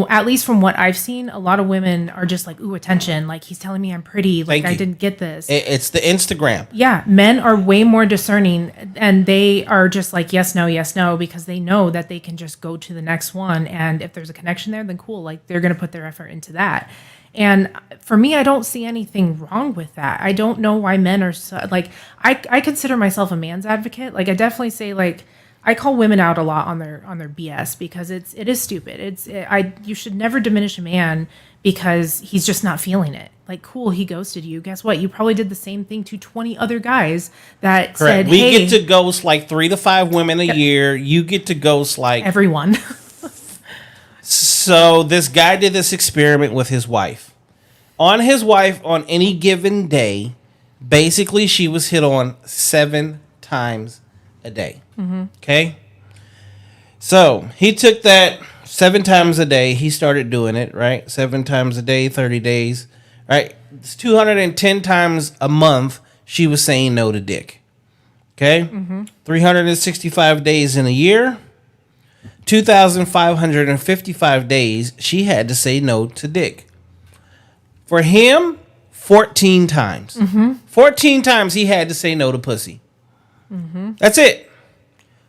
at least from what I've seen, a lot of women are just like, ooh, attention. Like, he's telling me I'm pretty. Like, I didn't get this. It's the Instagram. Yeah. Men are way more discerning, and they are just like, yes, no, because they know that they can just go to the next one. And if there's a connection there, then cool. Like, they're going to put their effort into that. And for me, I don't see anything wrong with that. I don't know why men are so, like, I consider myself a man's advocate. Like, I definitely say, like, I call women out a lot on their BS because it is stupid. You should never diminish a man because he's just not feeling it. Like, cool, he ghosted you. Guess what? You probably did the same thing to 20 other guys that said, we get to ghost like 3 to 5 women a year. You get to ghost like everyone. So this guy did this experiment with his wife. On any given day, basically she was hit on 7 times a day. Okay? So he took that 7 times a day. He started doing it, right? 7 times a day, 30 days, right? It's 210 times a month she was saying no to dick. Okay? 365 days in a year. 2,555 days she had to say no to dick. For him, 14 times. 14 times he had to say no to pussy. That's it.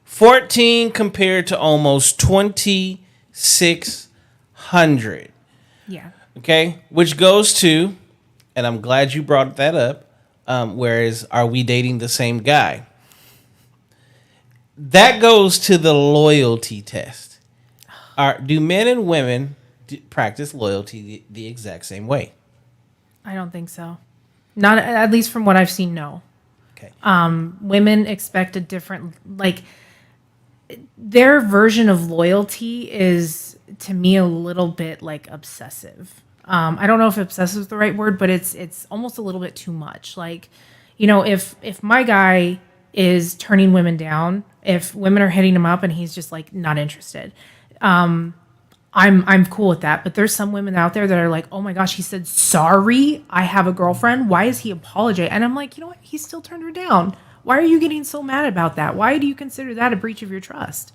14 compared to almost 2,600. Yeah. Okay? Which goes to, and I'm glad you brought that up, whereas are we dating the same guy? That goes to the loyalty test. Do men and women practice loyalty the exact same way? I don't think so. Not at least from what I've seen, no. Okay. Women expect a different, like, their version of loyalty is, to me, a little bit like obsessive. I don't know if obsessive is the right word, but it's almost a little bit too much. Like, you know, if my guy is turning women down, if women are hitting him up and he's just like not interested, I'm cool with that. But there's some women out there that are like, oh my gosh, he said sorry, I have a girlfriend. Why is he apologizing? And I'm like, you know what? He still turned her down. Why are you getting so mad about that? Why do you consider that a breach of your trust?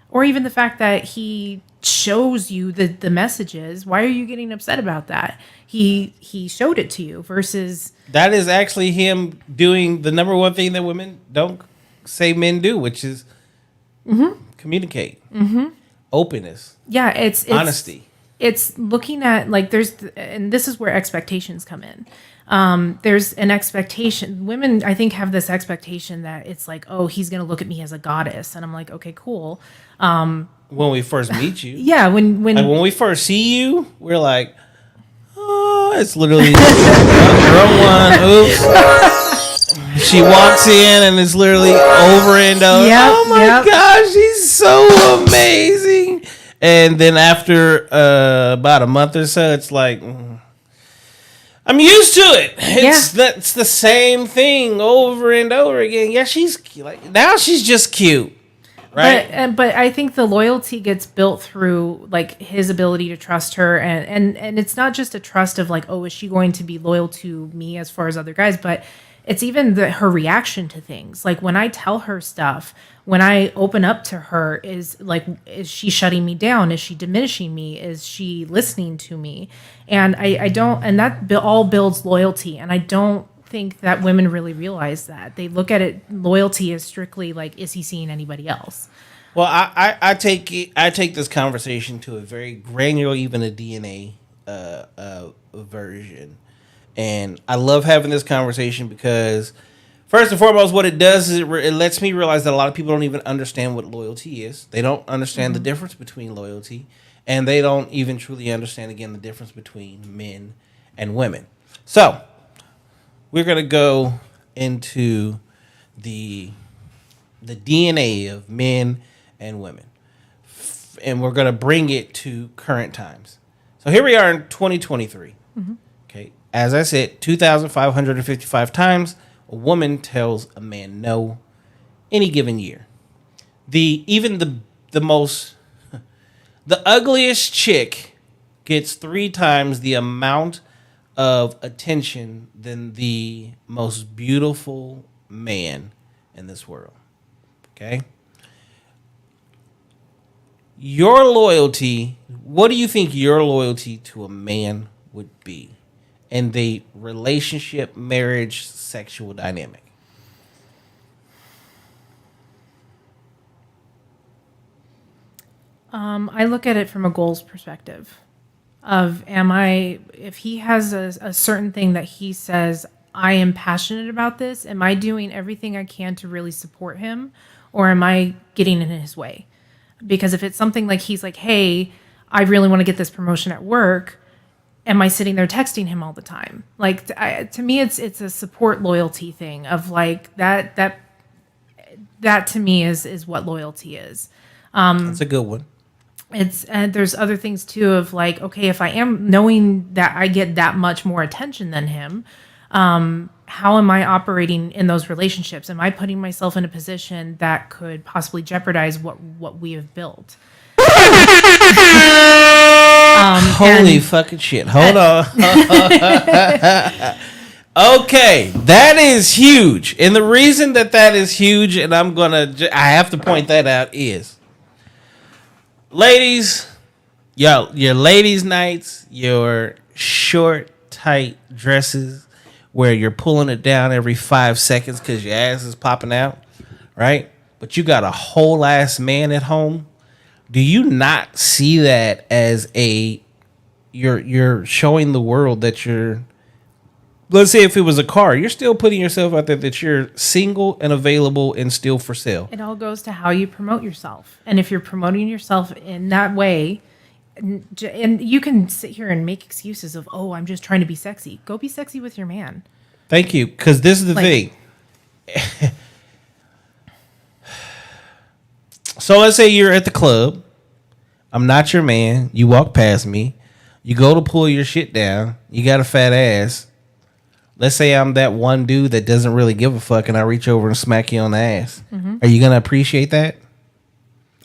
Or even the fact that he shows you the messages. Why are you getting upset about that? He showed it to you versus... That is actually him doing the number one thing that women don't say men do, which is communicate. Openness. Yeah, it's honesty. It's looking at, like, and this is where expectations come in. There's an expectation. Women, I think, have this expectation that it's like, oh, he's going to look at me as a goddess. And I'm like, okay, cool. When we first meet you. Yeah, when we first see you, we're like, oh, it's literally girl one. Oops. She walks in and it's literally over and over. Yep, oh my gosh, she's so amazing. And then after about a month or so, it's like, I'm used to it. That's the same thing over and over again. Yeah, she's like, now she's just cute, right? But I think the loyalty gets built through, like, his ability to trust her, and it's not just a trust of like, oh, is she going to be loyal to me as far as other guys, but it's even her reaction to things. Like when I tell her stuff, when I open up to her, is she shutting me down? Is she diminishing me? Is she listening to me? And I don't, and that all builds loyalty. And I don't think that women really realize that. They look at it, loyalty is strictly like, is he seeing anybody else? Well, I take this conversation to a very granular, even a DNA version. And I love having this conversation because, first and foremost, what it does is it lets me realize that a lot of people don't even understand what loyalty is. They don't understand the difference between loyalty, and they don't even truly understand, again, the difference between men and women. So, we're going to go into the DNA of men and women, and we're going to bring it to current times. So here we are in 2023. Okay, as I said, 2,555 times a woman tells a man no any given year. Even the most the ugliest chick gets 3 times the amount of attention than the most beautiful man in this world. Okay? Your loyalty, what do you think your loyalty to a man would be in the relationship, marriage, sexual dynamic? I look at it from a goals perspective of if he has a certain thing that he says, I am passionate about this, am I doing everything I can to really support him, or am I getting in his way? Because if it's something like he's like, hey, I really want to get this promotion at work, am I sitting there texting him all the time? Like, to me, it's a support loyalty thing of like that to me is what loyalty is. That's a good one. And there's other things too of like, okay, if I am knowing that I get that much more attention than him, how am I operating in those relationships? Am I putting myself in a position that could possibly jeopardize what we have built? Holy fucking shit. Hold on. Okay, that is huge. And the reason that is huge, and I have to point that out, is ladies, your ladies' nights, your short, tight dresses where you're pulling it down every 5 seconds because your ass is popping out, right? But you got a whole ass man at home. Do you not see that as you're showing the world that let's say if it was a car, you're still putting yourself out there that you're single and available and still for sale. It all goes to how you promote yourself. And if you're promoting yourself in that way, and you can sit here and make excuses of, oh, I'm just trying to be sexy. Go be sexy with your man. Thank you. Because this is the thing. So let's say you're at the club. I'm not your man. You walk past me. You go to pull your shit down. You got a fat ass. Let's say I'm that one dude that doesn't really give a fuck and I reach over and smack you on the ass. Mm-hmm. Are you going to appreciate that?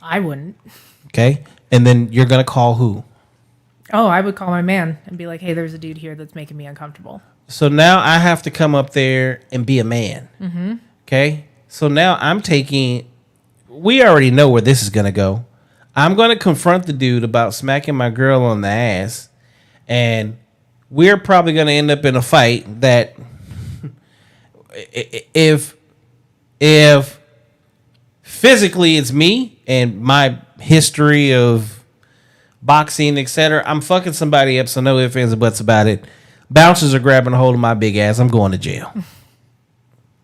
I wouldn't. Okay. And then you're going to call who? Oh, I would call my man and be like, hey, there's a dude here that's making me uncomfortable. So now I have to come up there and be a man. Mm-hmm. Okay. So now we already know where this is going to go. I'm going to confront the dude about smacking my girl on the ass. And we're probably going to end up in a fight that if physically it's me and my history of boxing, etc., I'm fucking somebody up, so no ifs, ands, or buts about it. Bouncers are grabbing a hold of my big ass. I'm going to jail.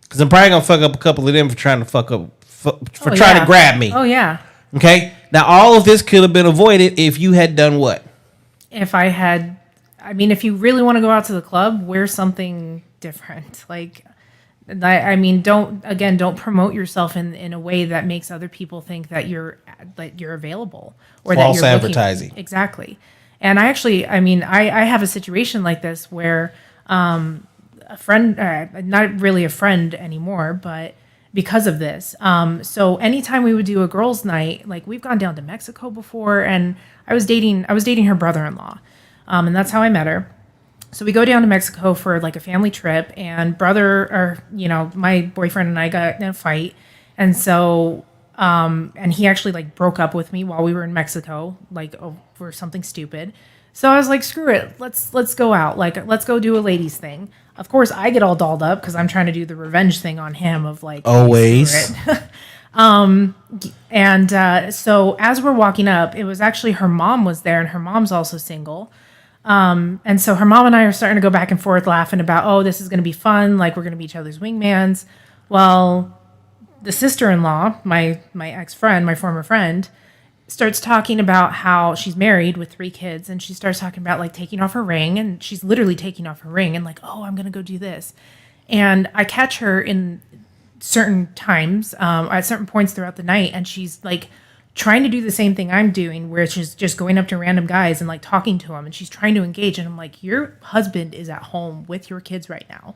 Because I'm probably going to fuck up a couple of them for trying to trying to grab me. Oh, yeah. Okay? Now, all of this could have been avoided if you had done what? If you really want to go out to the club, wear something different. Don't promote yourself in a way that makes other people think that you're available or false that you're advertising. Exactly. And I have a situation like this where a friend, not really a friend anymore, but because of this. So anytime we would do a girls' night, like we've gone down to Mexico before, and I was dating her brother-in-law, and that's how I met her. So we go down to Mexico for like a family trip, and my boyfriend and I got in a fight. And so, and he actually like broke up with me while we were in Mexico, like over something stupid. So I was like, screw it. Let's go out. Like, let's go do a ladies thing. Of course, I get all dolled up because I'm trying to do the revenge thing on him of like, hey, Always. screw it. So as we're walking up, it was actually her mom was there, and her mom's also single. And so her mom and I are starting to go back and forth laughing about, oh, this is going to be fun. Like, we're going to be each other's wingmans. Well, the sister-in-law, my ex-friend, my former friend, starts talking about how she's married with 3 kids, and she starts talking about like taking off her ring, and she's literally taking off her ring and like, oh, I'm going to go do this. And I catch her in certain times, at certain points throughout the night, and she's like trying to do the same thing I'm doing, where she's just going up to random guys and like talking to them, and she's trying to engage. And I'm like, your husband is at home with your kids right now.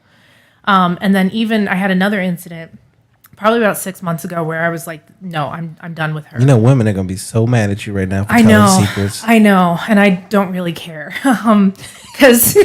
And then even I had another incident probably about 6 months ago where I was like, no, I'm done with her. You know, women are gonna be so mad at you right now for I know, telling secrets. I know, and I don't really care, because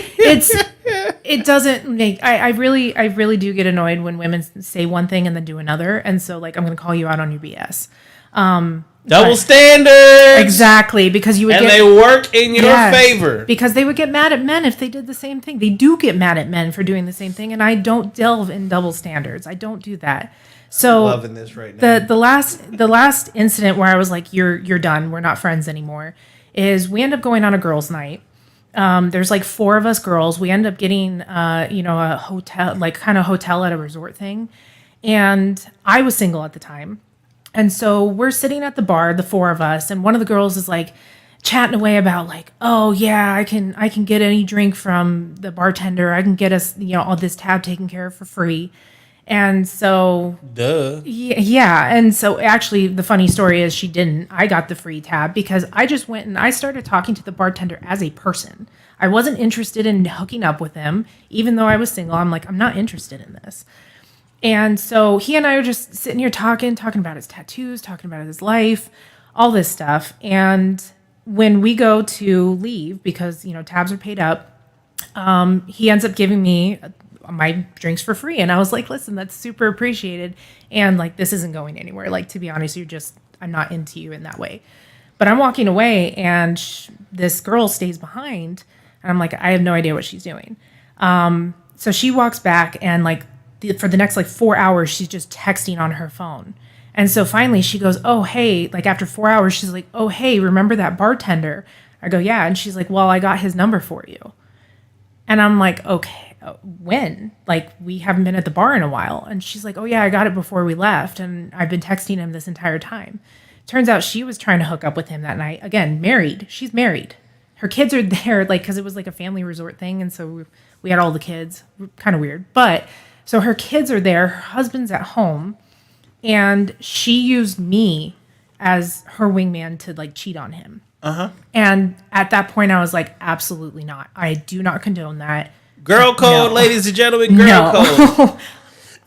it doesn't make. I really do get annoyed when women say one thing and then do another, and so like I'm gonna call you out on your BS. Double standards. Exactly, because you would And get, they work in your Yes, favor. because they would get mad at men if they did the same thing. They do get mad at men for doing the same thing, and I don't delve in double standards. I don't do that. So Loving this right now. the last incident where I was like, you're done, we're not friends anymore, is we end up going on a girls' night. There's like 4 of us girls. We end up getting a hotel, like kind of hotel at a resort thing, and I was single at the time. And so we're sitting at the bar, the 4 of us, and one of the girls is like chatting away about like, oh yeah, I can get any drink from the bartender. I can get us, all this tab taken care of for free. And so, Duh. yeah. And so actually the funny story is she didn't. I got the free tab because I just went and I started talking to the bartender as a person. I wasn't interested in hooking up with him, even though I was single. I'm like, I'm not interested in this. And so he and I are just sitting here talking about his tattoos, talking about his life, all this stuff. And when we go to leave, because, tabs are paid up, he ends up giving me my drinks for free. And I was like, listen, that's super appreciated. And like, this isn't going anywhere. Like, to be honest, I'm not into you in that way. But I'm walking away, and this girl stays behind. And I'm like, I have no idea what she's doing. So she walks back, and like, for the next like 4 hours, she's just texting on her phone. And so finally she goes, oh, hey, like after 4 hours, she's like, oh, hey, remember that bartender? I go, yeah. And she's like, well, I got his number for you. And I'm like, okay, when? Like, we haven't been at the bar in a while. And she's like, oh yeah, I got it before we left. And I've been texting him this entire time. Turns out she was trying to hook up with him that night. Again, married. She's married. Her kids are there, like, because it was like a family resort thing. And so we had all the kids. Kind of weird. But so her kids are there, her husband's at home, and she used me as her wingman to like cheat on him. Uh-huh. And at that point I was like, absolutely not. I do not condone that. Girl code, No. ladies and gentlemen, girl No. code.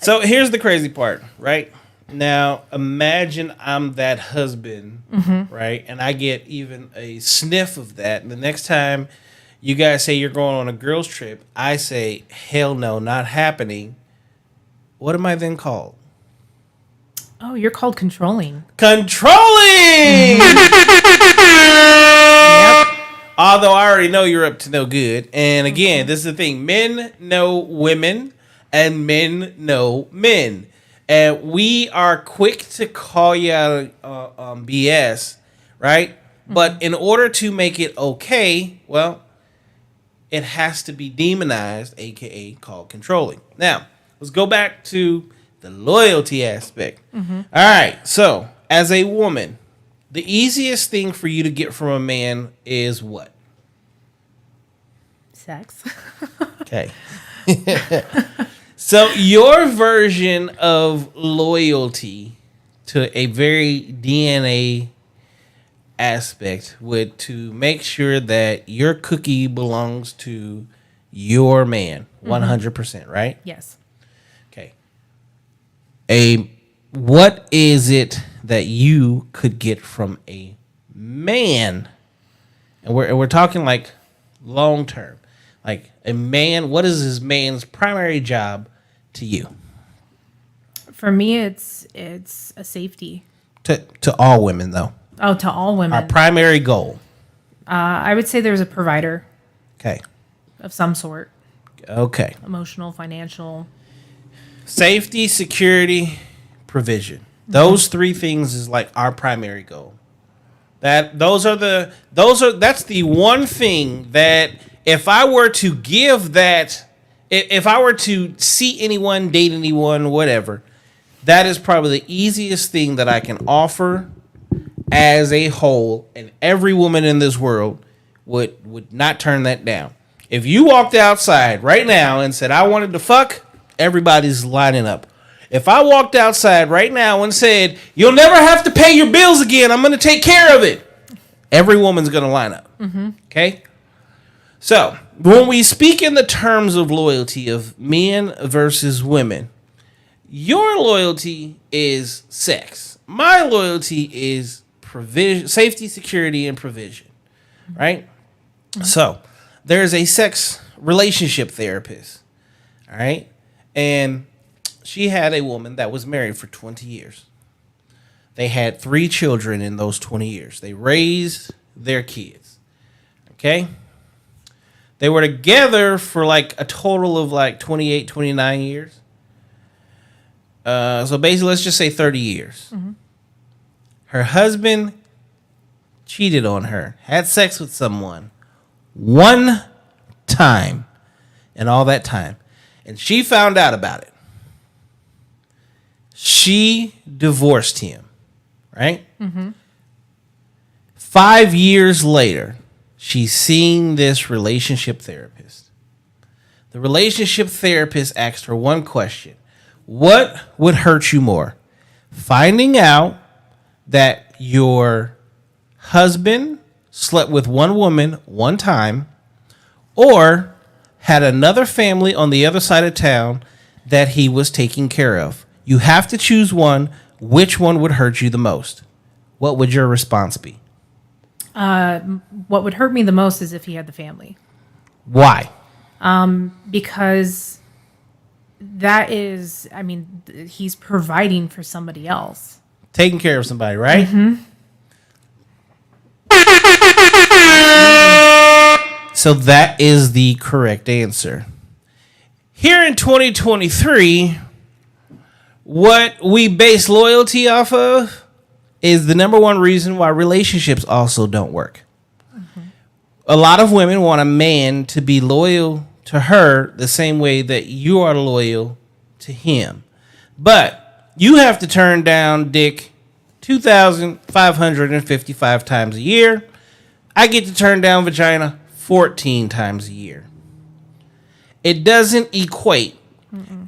So here's the crazy part, right? Now, imagine I'm that husband, right? And I get even a sniff of that. And the next time you guys say you're going on a girls trip, I say, hell no, not happening. What am I then called? Oh, you're called controlling. Controlling! Yep. Although I already know you're up to no good. And again, this is the thing. Men know women, and men know men. And we are quick to call you out on BS, right? But in order to make it okay, well, it has to be demonized, a.k.a. called controlling. Now, let's go back to the loyalty aspect. All right. So, as a woman, the easiest thing for you to get from a man is what? Sex. Okay. So, your version of loyalty to a very DNA aspect would to make sure that your cookie belongs to your man 100%, right? Yes. Okay. What is it that you could get from a man? And we're talking like long term. Like a man, what is his man's primary job to you? For me, it's a safety. To all women, though. Oh, to all women. Our primary goal. I would say there's a provider Okay. of some sort. Okay. Emotional, financial. Safety, security, provision. Those three things is like our primary goal. That's the one thing that if I were to give that, if I were to see anyone, date anyone, whatever, that is probably the easiest thing that I can offer as a whole, and every woman in this world would not turn that down. If you walked outside right now and said, I wanted to fuck, everybody's lining up. If I walked outside right now and said, you'll never have to pay your bills again, I'm going to take care of it, every woman's going to line up. Okay? So, when we speak in the terms of loyalty of men versus women, your loyalty is sex. My loyalty is provision, safety, security, and provision. Right? So, there's a sex relationship therapist. All right? And she had a woman that was married for 20 years. They had 3 children in those 20 years. They raised their kids. Okay? They were together for like a total of like 28, 29 years. So basically, let's just say 30 years. Her husband cheated on her, had sex with someone one time in all that time. And she found out about it. She divorced him, right? 5 years later, she's seeing this relationship therapist. The relationship therapist asked her one question. What would hurt you more? Finding out that your husband slept with one woman one time, or had another family on the other side of town that he was taking care of? You have to choose one. Which one would hurt you the most? What would your response be? What would hurt me the most is if he had the family. Why? Because that is, I mean, he's providing for somebody else. Taking care of somebody, right? So that is the correct answer. Here in 2023, what we base loyalty off of is the number one reason why relationships also don't work. A lot of women want a man to be loyal to her the same way that you are loyal to him. But you have to turn down dick 2,555 times a year. I get to turn down vagina 14 times a year. It doesn't equate.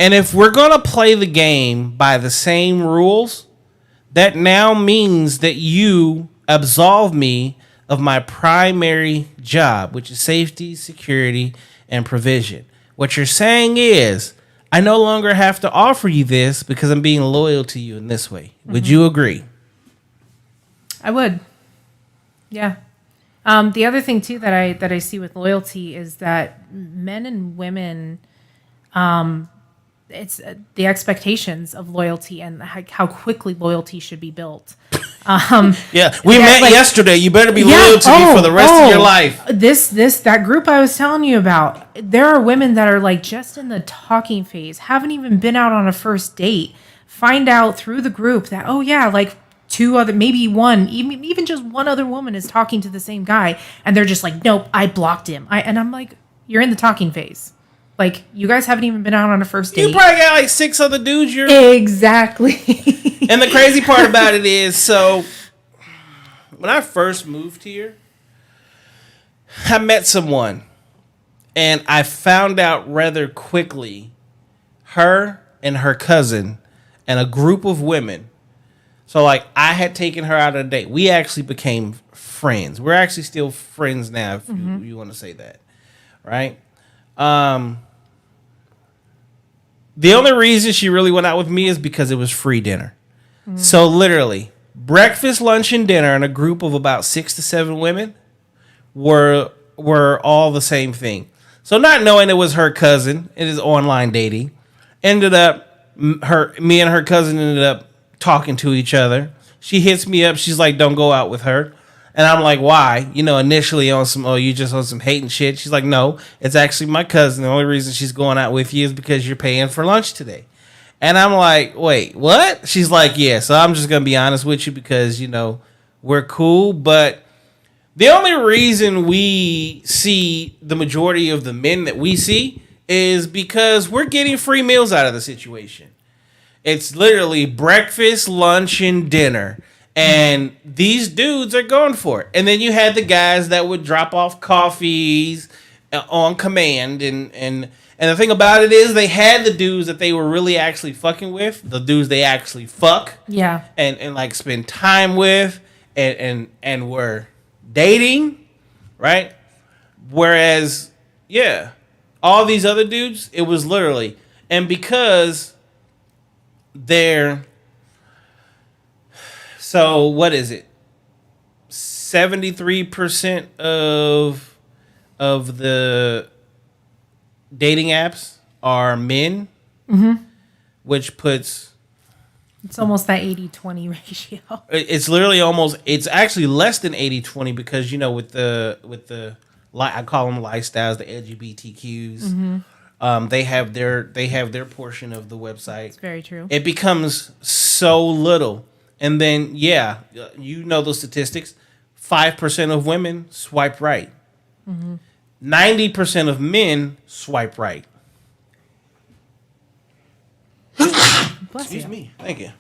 And if we're going to play the game by the same rules, that now means that you absolve me of my primary job, which is safety, security, and provision. What you're saying is, I no longer have to offer you this because I'm being loyal to you in this way. Would you agree? I would. Yeah. The other thing too that I see with loyalty is that men and women, it's the expectations of loyalty and how quickly loyalty should be built. Yeah, we met yesterday. You better be loyal to me for the rest of your life. That group I was telling you about, there are women that are like just in the talking phase, haven't even been out on a first date, find out through the group that, oh yeah, like 2 other, maybe one, even just one other woman is talking to the same guy, and they're just like, nope, I blocked him. And I'm like, you're in the talking phase. Like, you guys haven't even been out on a first date. You probably got like 6 other dudes. Exactly. And the crazy part about it is, so when I first moved here, I met someone, and I found out rather quickly her and her cousin and a group of women. So, like, I had taken her out on a date. We actually became friends. We're actually still friends now, if you want to say that, right? The only reason she really went out with me is because it was free dinner. So, literally, breakfast, lunch, and dinner in a group of about 6 to 7 women were all the same thing. So not knowing it was her cousin, it is online dating. Ended up, me and her cousin ended up talking to each other. She hits me up. She's like, don't go out with her. And I'm like, why? Initially on some, you just on some hating shit. She's like, no, it's actually my cousin. The only reason she's going out with you is because you're paying for lunch today. And I'm like, wait, what? She's like, yeah, so I'm just going to be honest with you because, we're cool. But the only reason we see the majority of the men that we see is because we're getting free meals out of the situation. It's literally breakfast, lunch, and dinner. And these dudes are going for it. And then you had the guys that would drop off coffees on command. And the thing about it is they had the dudes that they were really actually fucking with. The dudes they actually fuck. Yeah. And like spend time with. And were dating. Right? Whereas, yeah. All these other dudes, it was literally. And because they're... So what is it? 73% of the dating apps are men, which puts It's almost that 80-20 ratio. it's literally almost. It's actually less than 80-20 because with the I call them lifestyles, the LGBTQs. They have their portion of the website. It's very true. It becomes so little. And then, those statistics. 5% of women swipe right. 90% of men swipe right. Bless Excuse you. me. Thank you.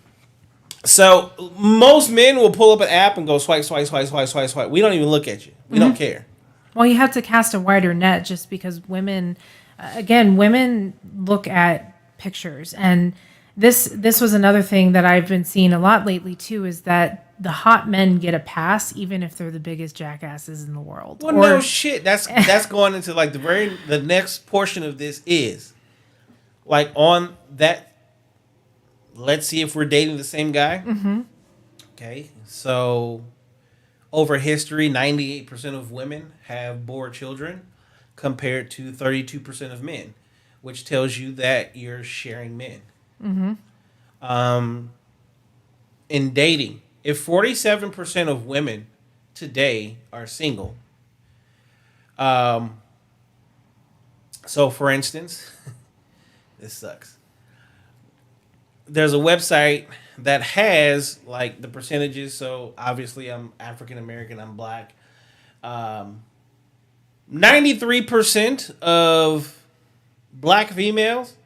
So most men will pull up an app and go swipe, swipe, swipe, swipe, swipe, swipe. We don't even look at you. We don't care. Well, you have to cast a wider net just because women look at pictures. And this was another thing that I've been seeing a lot lately too, is that the hot men get a pass even if they're the biggest jackasses in the world. Well, no shit. That's going into like the next portion of this is like on that. Let's see if we're dating the same guy. Okay, so over history, 98% of women have bore children compared to 32% of men, which tells you that you're sharing men. In dating, if 47% of women today are single, so for instance, this sucks. There's a website that has like the percentages. So obviously I'm African American, I'm black. 93% of black females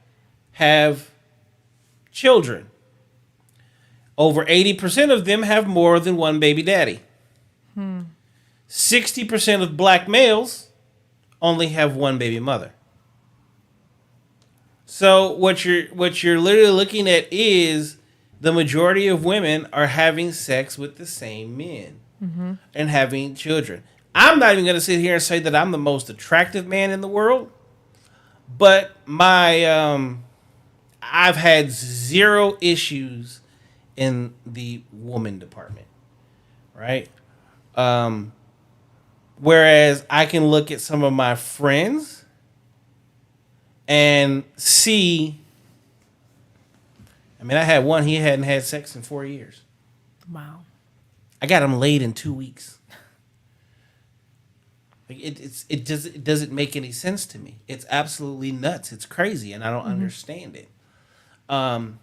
have children. Over 80% of them have more than one baby daddy. 60% of black males only have one baby mother. So what you're literally looking at is the majority of women are having sex with the same men and having children. I'm not even going to sit here and say that I'm the most attractive man in the world, but I've had zero issues in the woman department, right? Whereas I can look at some of my friends and see. I mean, I had one. He hadn't had sex in 4 years. Wow. I got him laid in 2 weeks. Like it doesn't make any sense to me. It's absolutely nuts. It's crazy, and I don't understand it. 1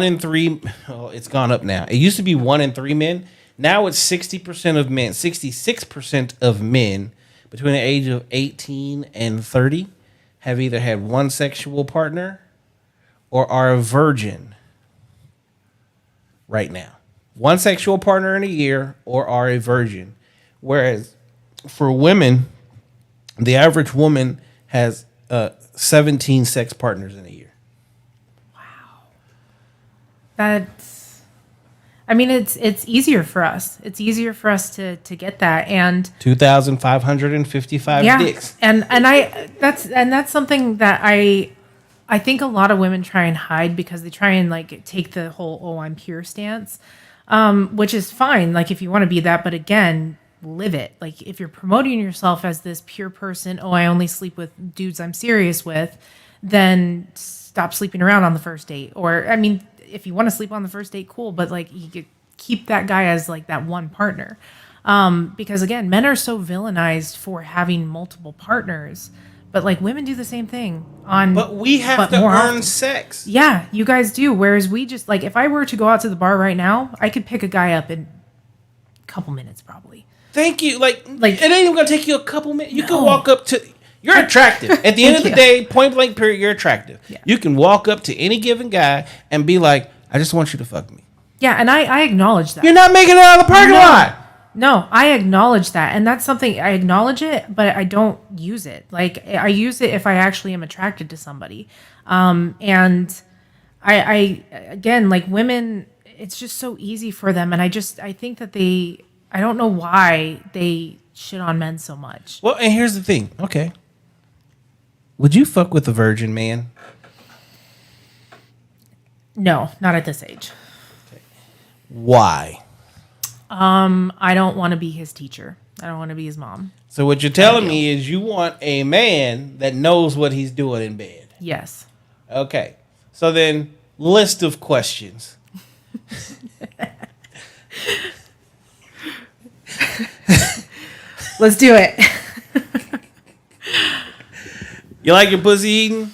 in 3. Oh, it's gone up now. It used to be 1 in 3 men. Now it's 60% of men. 66% of men between the age of 18 and 30 have either had one sexual partner or are a virgin right now. One sexual partner in a year or are a virgin. Whereas for women, the average woman has 17 sex partners in a year. It's easier for us. It's easier for us to get that, and 2,555 dicks. And that's something that I think a lot of women try and hide because they try and like take the whole I'm pure stance, which is fine. Like if you want to be that, but again, live it. Like if you're promoting yourself as this pure person, oh, I only sleep with dudes I'm serious with, then stop sleeping around on the first date. Or I mean, if you want to sleep on the first date, cool, but like you could keep that guy as like that one partner. Because again, men are so villainized for having multiple partners, but like women do the same thing But we have to more earn often. sex. Yeah, you guys do. Whereas we just like, if I were to go out to the bar right now, I could pick a guy up in a couple minutes probably. Thank you. Like it Like- ain't even gonna take you a couple minutes. You can No. walk up to. You're attractive. At the end of the you. day, point blank period, you're attractive. Yeah. You can walk up to any given guy and be like, I just want you to fuck me. Yeah, and I acknowledge that. You're not making it out of the parking lot. No, I acknowledge that. And that's something, I acknowledge it, but I don't use it. Like, I use it if I actually am attracted to somebody. And I again, like women, it's just so easy for them. And I think that I don't know why they shit on men so much. Well, and here's the thing. Okay. Would you fuck with a virgin man? No, not at this age. Why? I don't want to be his teacher. I don't want to be his mom. So what you're telling me is you want a man that knows what he's doing in bed. Yes. Okay. So then, list of questions. Let's do it. You like your pussy eaten?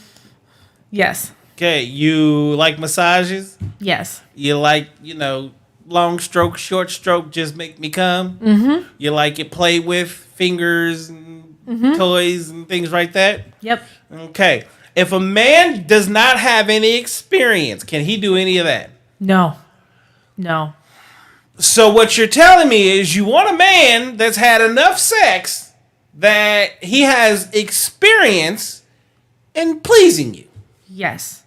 Yes. Okay. You like massages? Yes. You like, long stroke, short stroke, just make me come? Mm-hmm. You like it played with fingers and toys and things like that? Yep. Okay. If a man does not have any experience, can he do any of that? No. So what you're telling me is you want a man that's had enough sex that he has experience in pleasing you. Yes.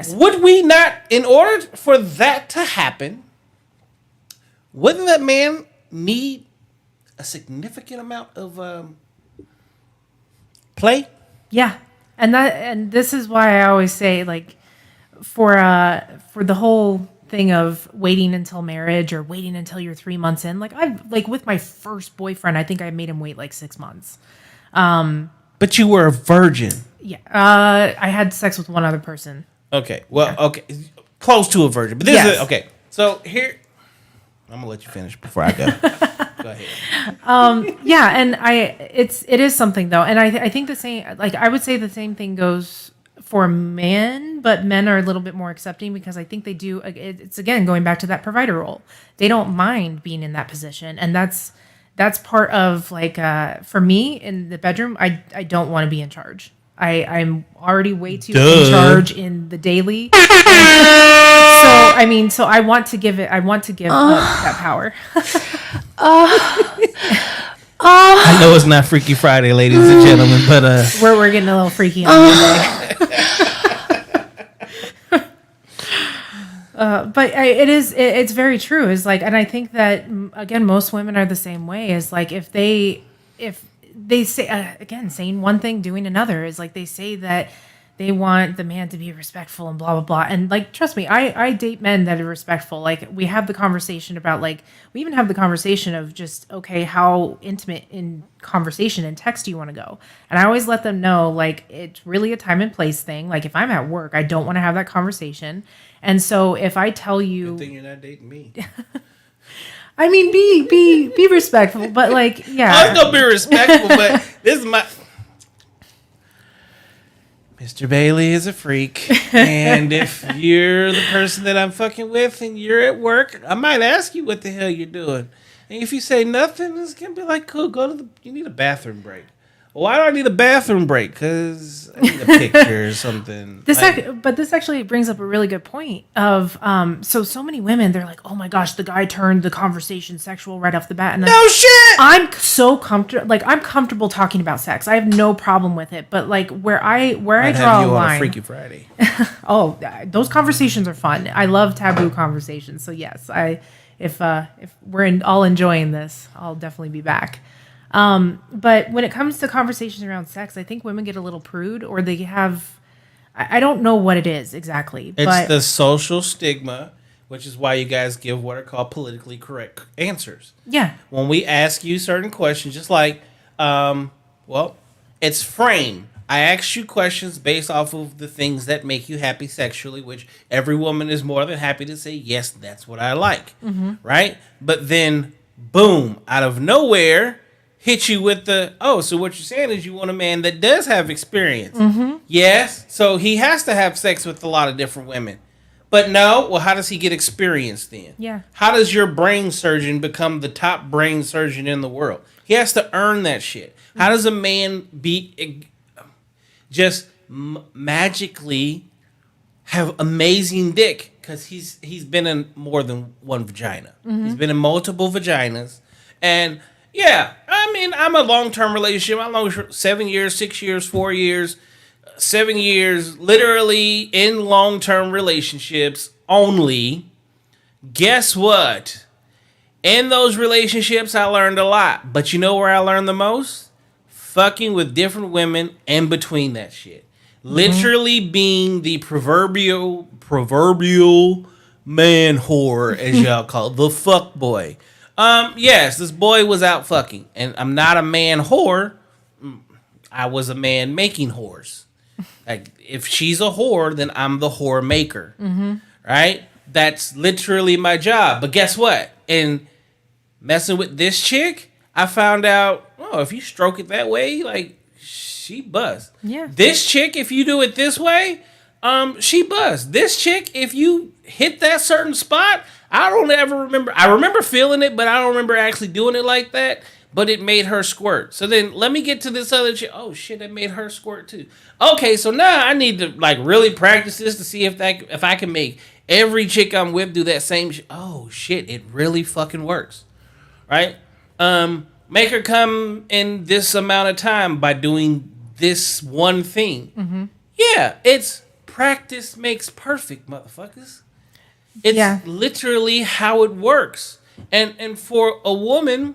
Would we not, in order for that to happen, wouldn't that man need a significant amount of play? Yeah. And this is why I always say, like, for the whole thing of waiting until marriage or waiting until you're 3 months in, like with my first boyfriend, I think I made him wait like 6 months. But you were a virgin. Yeah. I had sex with one other person. Okay. Well, okay. Close to a virgin. But this Yes. is okay. So here I'm gonna let you finish before I go. Go ahead. Yeah, and it is something though, and I think the same, like I would say the same thing goes for men, but men are a little bit more accepting because I think they do. It's again going back to that provider role. They don't mind being in that position, and that's part of like for me in the bedroom. I don't want to be in charge. I'm already way too in charge in the daily. So I want to give up that power. I know it's not Freaky Friday, ladies and gentlemen, but We're getting a little freaky on Monday. But it's very true. It's like, and I think that again, most women are the same way. Is like if they say again, saying one thing, doing another, is like they say that they want the man to be respectful and blah blah blah. And like, trust me, I date men that are respectful. Like we have the conversation about we even have the conversation of just, okay, how intimate in conversation and text do you want to go? And I always let them know, like, it's really a time and place thing. Like if I'm at work, I don't want to have that conversation. And so if I tell you, good thing you're not dating me. I mean, be respectful, but like, yeah. I was gonna be respectful, but this is my Mr. Bailey is a freak, and if you're the person that I'm fucking with and you're at work, I might ask you what the hell you're doing. And if you say nothing, it's gonna be like, cool, you need a bathroom break. Why do I need a bathroom break? Because I need a picture or something. But this actually brings up a really good point of so many women, they're like, oh my gosh, the guy turned the conversation sexual right off the bat. And no shit. I'm so comfortable. Like I'm comfortable talking about sex. I have no problem with it. But like where I draw a line. On a Freaky Friday. Oh, those conversations are fun. I love taboo conversations. So yes, if we're all enjoying this, I'll definitely be back. But when it comes to conversations around sex, I think women get a little prude, or they have, I don't know what it is exactly. It's but the social stigma which is why you guys give what are called politically correct answers. Yeah. When we ask you certain questions, just like, well, it's frame. I ask you questions based off of the things that make you happy sexually, which every woman is more than happy to say, yes, that's what I like. Right? But then, boom, out of nowhere, hit you with the, oh, so what you're saying is you want a man that does have experience. Yes, so he has to have sex with a lot of different women. But no, well, how does he get experience then? Yeah. How does your brain surgeon become the top brain surgeon in the world? He has to earn that shit. How does a man just magically have amazing dick? Because he's been in more than one vagina. He's been in multiple vaginas. And yeah, I mean, I'm a long-term relationship. I'm 7 years, 6 years, 4 years, 7 years, literally in long-term relationships only. Guess what? In those relationships, I learned a lot. But you know where I learned the most? Fucking with different women in between that shit. Literally being the proverbial man whore, as y'all call it, the fuck boy. Yes, this boy was out fucking, and I'm not a man whore. I was a man making whores. Like, if she's a whore, then I'm the whore maker. Right? That's literally my job. But guess what? In messing with this chick, I found out, oh, if you stroke it that way, like, she buzz. Yeah. This chick, if you do it this way, she buzz. This chick, if you hit that certain spot, I don't ever remember. I remember feeling it, but I don't remember actually doing it like that. But it made her squirt. So then let me get to this other chick. Oh shit, that made her squirt too. Okay, so now I need to like really practice this to see if I can make every chick I'm with do that same shit. Oh shit, it really fucking works. Right? Make her come in this amount of time by doing this one thing. Yeah, it's practice makes perfect, motherfuckers. It's literally how it works. And for a woman,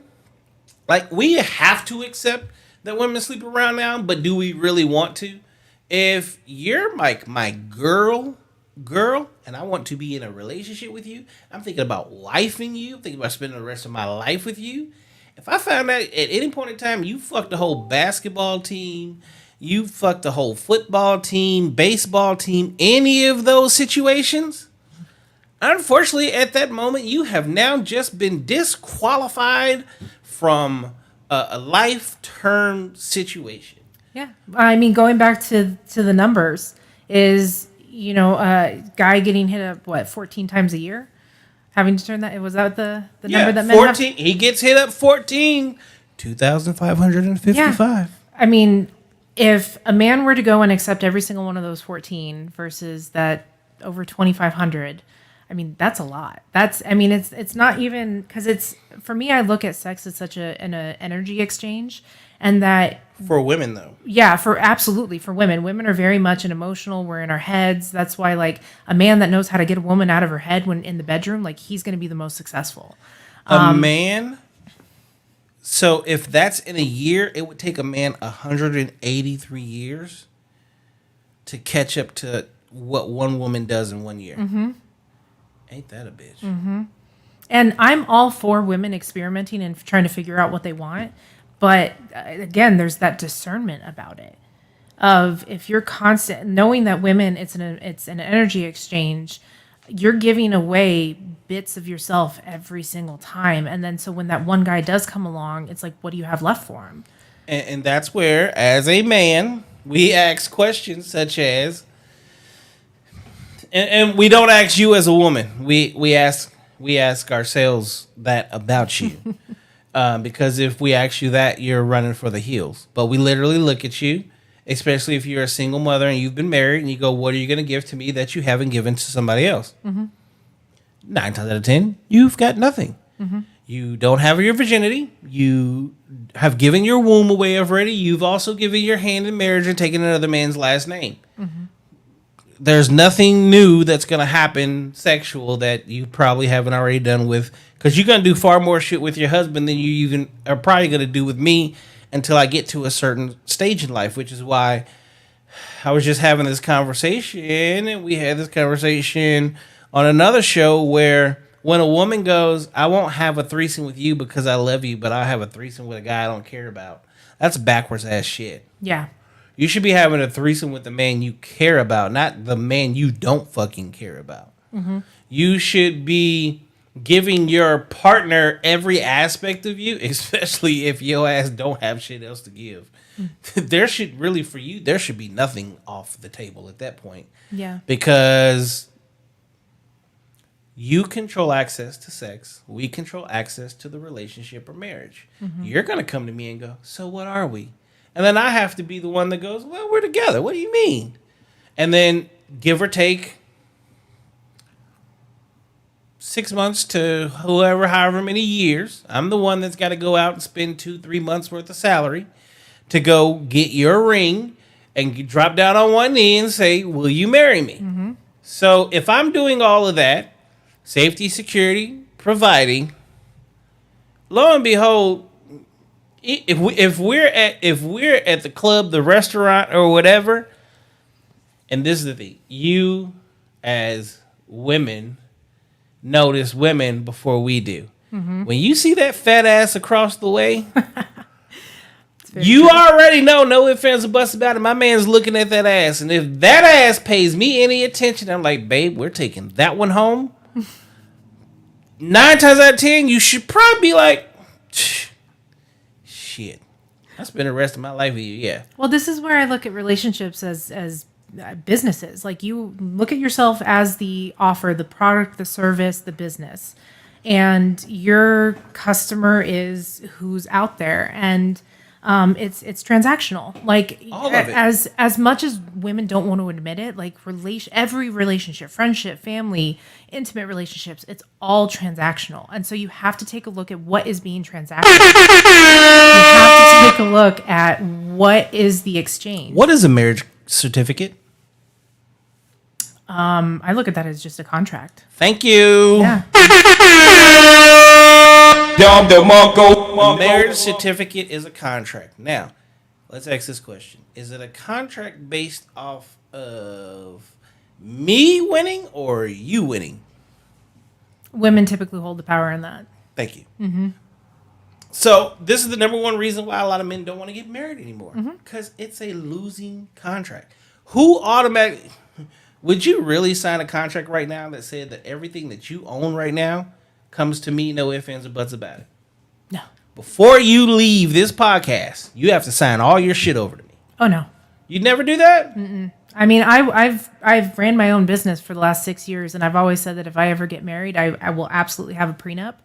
like, we have to accept that women sleep around now, but do we really want to? If you're like my girl, and I want to be in a relationship with you, I'm thinking about wifing you, I'm thinking about spending the rest of my life with you. If I found out at any point in time you fucked the whole basketball team, you fucked the whole football team, baseball team, any of those situations, unfortunately, at that moment, you have now just been disqualified from a life-term situation. Yeah. I mean, going back to the numbers is, you know, a guy getting hit up, 14 times a year? Having to turn that, was that the number that men 14. He gets hit up 14, 2,555. Yeah. I mean, if a man were to go and accept every single one of those 14 versus that over 2,500, I mean, that's a lot. It's not even, because it's, for me, I look at sex as such an energy exchange, and that for women, though. Yeah, absolutely for women. Women are very much an emotional. We're in our heads. That's why, like, a man that knows how to get a woman out of her head when in the bedroom, like, he's going to be the most successful. A man. So if that's in a year, it would take a man 183 years to catch up to what one woman does in 1 year. Ain't that a bitch? And I'm all for women experimenting and trying to figure out what they want. But again, there's that discernment about it. Of if you're constant knowing that women, it's an energy exchange, you're giving away bits of yourself every single time. And then so when that one guy does come along, it's like, what do you have left for him? And that's where, as a man, we ask questions such as, and we don't ask you as a woman. We ask ourselves that about you. Because if we ask you that, you're running for the hills. But we literally look at you, especially if you're a single mother and you've been married, and you go, what are you going to give to me that you haven't given to somebody else? 9 times out of 10, you've got nothing. You don't have your virginity. You have given your womb away already. You've also given your hand in marriage and taken another man's last name. There's nothing new that's going to happen sexual that you probably haven't already done with, because you're going to do far more shit with your husband than you even are probably going to do with me until I get to a certain stage in life, which is why I was just having this conversation, and we had this conversation on another show where when a woman goes, I won't have a threesome with you because I love you, but I'll have a threesome with a guy I don't care about. That's backwards ass shit. Yeah. You should be having a threesome with the man you care about, not the man you don't fucking care about. Mm-hmm. You should be giving your partner every aspect of you, especially if your ass don't have shit else to give. There should really, for you, there should be nothing off the table at that point. Yeah. Because you control access to sex. We control access to the relationship or marriage. Mm-hmm. You're going to come to me and go, so what are we? And then I have to be the one that goes, well, we're together. What do you mean? And then give or take 6 months to however many years, I'm the one that's got to go out and spend 2-3 months worth of salary to go get your ring and drop down on one knee and say, will you marry me? Mm-hmm. So if I'm doing all of that, safety, security, providing, lo and behold, if we're at the club, the restaurant, or whatever, and this is the thing, you as women notice women before we do. Mm-hmm. When you see that fat ass across the way, you already know, no ifs, ands, or buts about it. My man's looking at that ass, and if that ass pays me any attention, I'm like, babe, we're taking that one home. 9 times out of 10, you should probably be like, shit, I spend the rest of my life with you. Yeah. Well, this is where I look at relationships as businesses. Like, you look at yourself as the offer, the product, the service, the business, and your customer is who's out there, and it's transactional. Like, all of it. As much as women don't want to admit it, like every relationship, friendship, family, intimate relationships, it's all transactional. And so you have to take a look at what is being transacted. You have to take a look at what is the exchange. What is a marriage certificate? I look at that as just a contract. Thank you. Yeah. A marriage certificate is a contract. Now, let's ask this question. Is it a contract based off of me winning or you winning? Women typically hold the power in that. Thank you. Mm-hmm. So this is the number one reason why a lot of men don't want to get married anymore. Because it's a losing contract. Who automatically... Would you really sign a contract right now that said that everything that you own right now comes to me, no ifs, ands, or buts about it? No. Before you leave this podcast, you have to sign all your shit over to me. Oh, no. You'd never do that? Mm-mm. I mean, I've ran my own business for the last 6 years, and I've always said that if I ever get married, I will absolutely have a prenup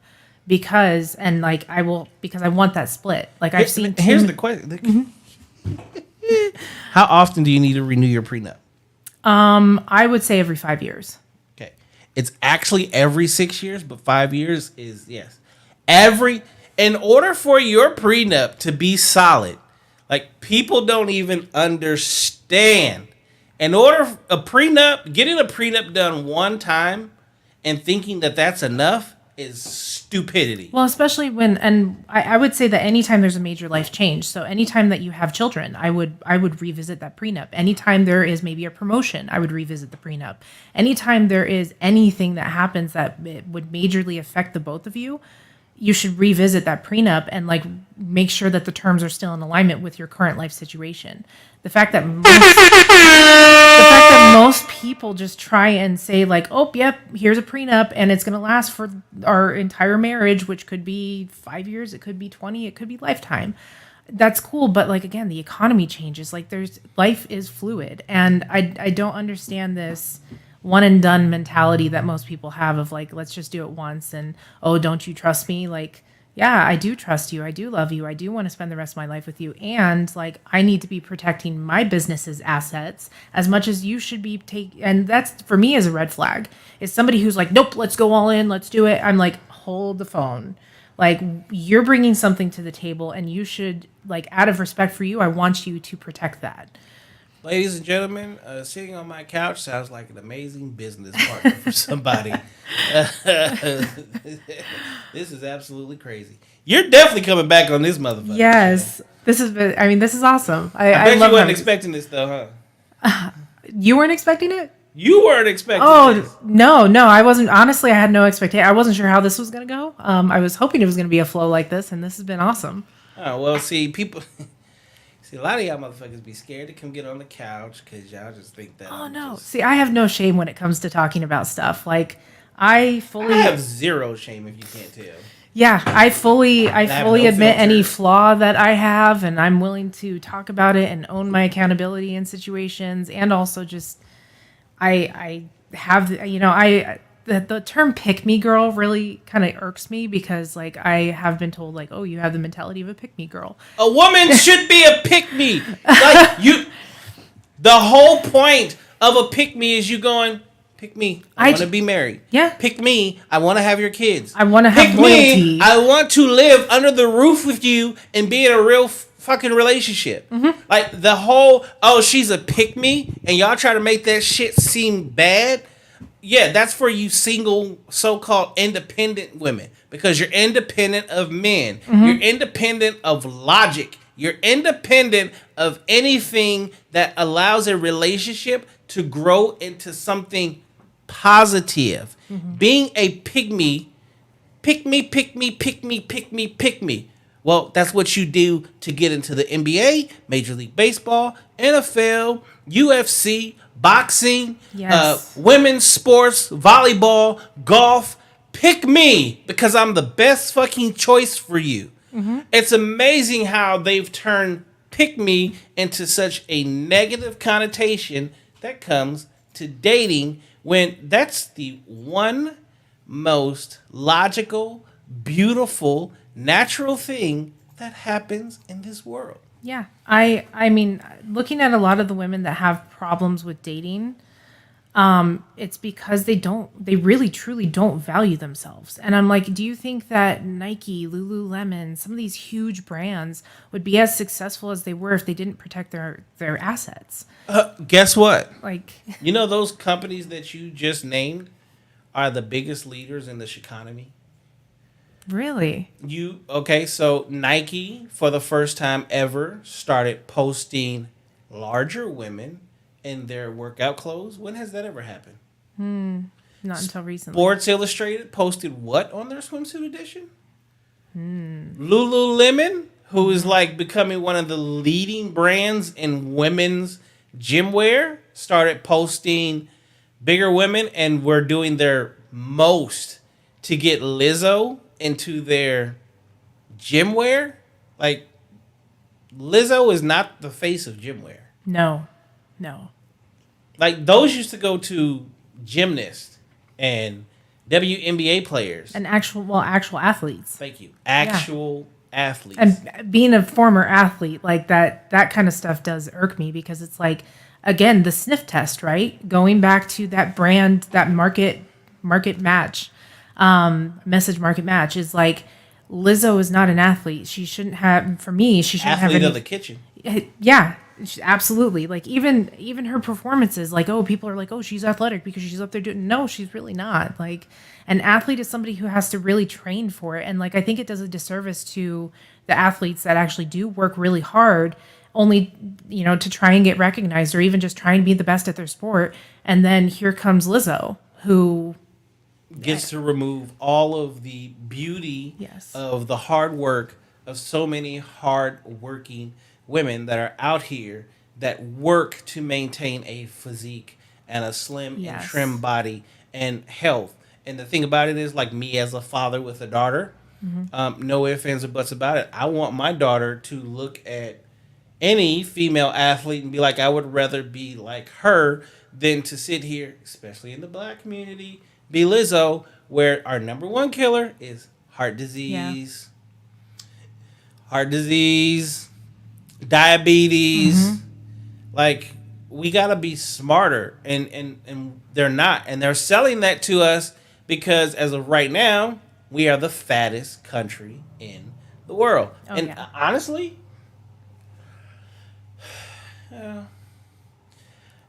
because I want that split. Like, I've seen. Here's the question: How often do you need to renew your prenup? I would say every 5 years. Okay, it's actually every 6 years, but 5 years is yes. In order for your prenup to be solid, like, people don't even understand. In order getting a prenup done one time and thinking that that's enough is stupidity. Well, especially and I would say that anytime there's a major life change, so anytime that you have children, I would revisit that prenup. Anytime there is maybe a promotion, I would revisit the prenup. Anytime there is anything that happens that it would majorly affect the both of you, you should revisit that prenup and, like, make sure that the terms are still in alignment with your current life situation. The fact that most people just try and say, like, oh, yep, here's a prenup and it's going to last for our entire marriage, which could be 5 years, it could be 20, it could be lifetime. That's cool, but, like, again, the economy changes. Like, life is fluid, and I don't understand this one and done mentality that most people have of, like, let's just do it once and, oh, don't you trust me? Like, yeah, I do trust you. I do love you. I do want to spend the rest of my life with you. And, like, I need to be protecting my business's assets as much as you should be and that's, for me, is a red flag. Is somebody who's like, nope, let's go all in. Let's do it. I'm like, hold the phone. Like, you're bringing something to the table and you should, like, out of respect for you, I want you to protect that. Ladies and gentlemen, sitting on my couch sounds like an amazing business partner for somebody. This is absolutely crazy. You're definitely coming back on this motherfucker. Yes. This is awesome. I bet you wasn't expecting this, though, huh? You weren't expecting it? You weren't expecting this. Oh, no, I wasn't. Honestly, I had no expectation. I wasn't sure how this was going to go. I was hoping it was going to be a flow like this, and this has been awesome. Oh, well, see, people... See, a lot of y'all motherfuckers be scared to come get on the couch because y'all just think that. Oh, no. See, I have no shame when it comes to talking about stuff. Like, I have zero shame if you can't tell. Yeah, I fully admit filter. any flaw that I have, and I'm willing to talk about it and own my accountability in situations, and also just I have the term "pick me girl" really kind of irks me because like I have been told like, oh, you have the mentality of a pick me girl. A woman should be a pick me. Like you, the whole point of a pick me is you going. Pick me. I want to be married. Yeah. Pick me. I want to have your kids. I want to have loyalty. Me. I want to live under the roof with you and be in a real fucking relationship. Mm-hmm. Like the whole, oh, she's a pick me, and y'all try to make that shit seem bad. Yeah, that's for you single, so-called independent women because you're independent of men. Mm-hmm. You're independent of logic. You're independent of anything that allows a relationship to grow into something positive. Mm-hmm. Being a pygmy, pick me. Well, that's what you do to get into the NBA, Major League Baseball, NFL, UFC, boxing, women's sports, volleyball, golf. Pick me because I'm the best fucking choice for you. Mm-hmm. It's amazing how they've turned pick me into such a negative connotation that comes to dating when that's the one most logical, beautiful, natural thing that happens in this world. Yeah. I mean, looking at a lot of the women that have problems with dating, it's because they really truly don't value themselves. And I'm like, do you think that Nike, Lululemon, some of these huge brands would be as successful as they were if they didn't protect their assets? Guess what? Like, you know, those companies that you just named are the biggest leaders in this economy. Really? So Nike, for the first time ever, started posting larger women in their workout clothes. When has that ever happened? Not until recently. Sports Illustrated posted what on their swimsuit edition? Lululemon, who is like becoming one of the leading brands in women's gym wear, started posting bigger women and were doing their most to get Lizzo into their gym wear. Like, Lizzo is not the face of gym wear. No. Like, those used to go to gymnasts and WNBA players. And actual athletes. Thank you. Actual athletes. And being a former athlete, like that kind of stuff does irk me because it's like, again, the sniff test, right? Going back to that brand, that market match, message market match is like, Lizzo is not an athlete. She shouldn't have, for me, she shouldn't have athlete of the kitchen. Yeah. Absolutely. Like even her performances, like, oh, people are like, oh, she's athletic because she's up there doing. No, she's really not. Like, an athlete is somebody who has to really train for it. And like, I think it does a disservice to the athletes that actually do work really hard only, to try and get recognized or even just try and be the best at their sport. And then here comes Lizzo, who gets to remove all of the beauty of the hard work of so many hard-working women that are out here that work to maintain a physique and a slim and trim body and health. And the thing about it is, like me as a father with a daughter, no ifs, ands, or buts about it. I want my daughter to look at any female athlete and be like, I would rather be like her than to sit here, especially in the black community, be Lizzo, where our number one killer is heart disease, diabetes. Like, we gotta be smarter, and they're not, and they're selling that to us because as of right now, we are the fattest country in the world. Honestly,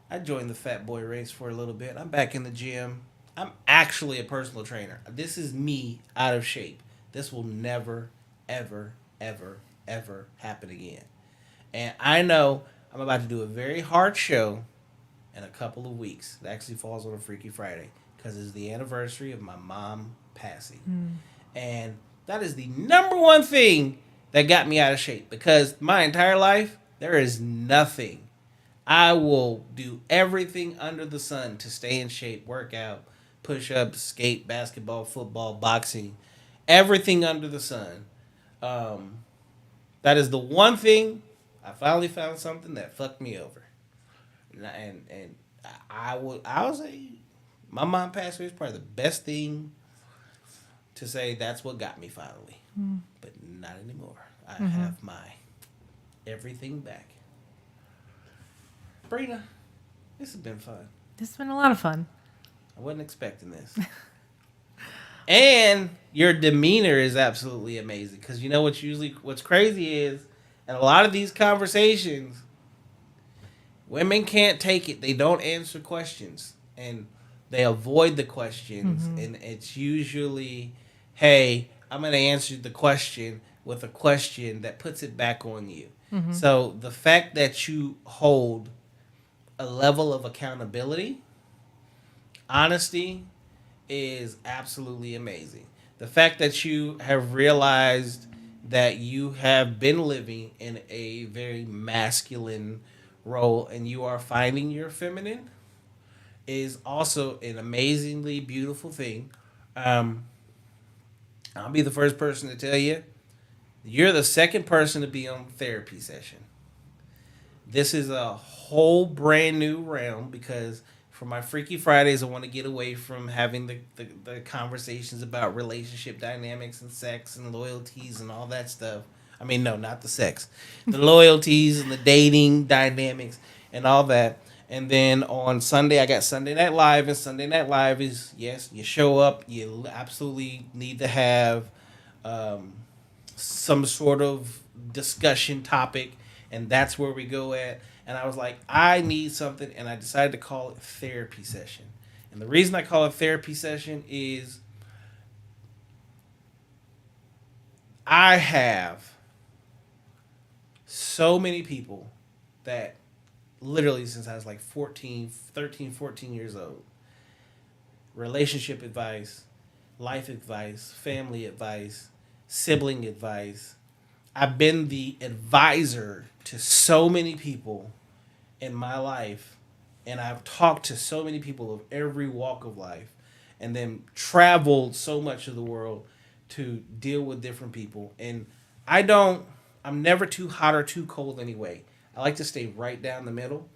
I joined the fat boy race for a little bit. I'm back in the gym. I'm actually a personal trainer. This is me out of shape. This will never, ever, ever, ever happen again. And I know I'm about to do a very hard show, in a couple of weeks. It actually falls on a Freaky Friday because it's the anniversary of my mom passing. And that is the number one thing that got me out of shape, because my entire life, there is nothing. I will do everything under the sun to stay in shape, work out, push ups, skate, basketball, football, boxing, everything under the sun. That is the one thing. I finally found something that fucked me over. And I would say my mom passed away is probably the best thing to say that's what got me finally. But not anymore. I have my everything back. Brina, this has been fun. This has been a lot of fun. I wasn't expecting this. And your demeanor is absolutely amazing. Because you know what's crazy is, in a lot of these conversations, women can't take it. They don't answer questions. And they avoid the questions. And it's usually, hey, I'm going to answer the question with a question that puts it back on you. So the fact that you hold a level of accountability, honesty, is absolutely amazing. The fact that you have realized that you have been living in a very masculine role and you are finding your feminine is also an amazingly beautiful thing. I'll be the first person to tell you, you're the second person to be on therapy session. This is a whole brand new realm, because for my Freaky Fridays, I want to get away from having the conversations about relationship dynamics and sex and loyalties and all that stuff. I mean, no, not the sex. The loyalties and the dating dynamics and all that. And then on Sunday, I got Sunday Night Live. And Sunday Night Live is, yes, you show up. You absolutely need to have some sort of discussion topic. And that's where we go at. And I was like, I need something. And I decided to call it therapy session. And the reason I call it therapy session is I have so many people that literally since I was like 13, 14 years old, relationship advice, life advice, family advice, sibling advice. I've been the advisor to so many people in my life, and I've talked to so many people of every walk of life, and then traveled so much of the world to deal with different people. And I'm never too hot or too cold anyway. I like to stay right down the middle.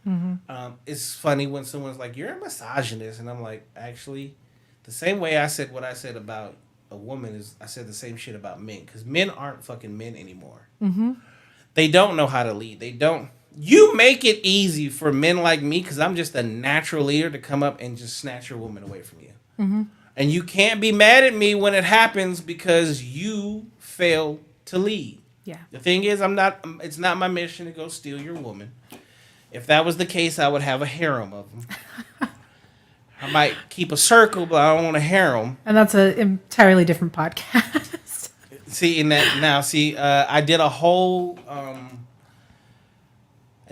It's funny when someone's like, you're a misogynist. And I'm like, actually, the same way I said what I said about a woman is I said the same shit about men. Because men aren't fucking men anymore. They don't know how to lead. They don't. You make it easy for men like me, because I'm just a natural leader, to come up and just snatch your woman away from you. And you can't be mad at me when it happens because you fail to lead. Yeah. The thing is, it's not my mission to go steal your woman. If that was the case, I would have a harem of them. I might keep a circle, but I don't want a harem. And that's an entirely different podcast. I did a whole, I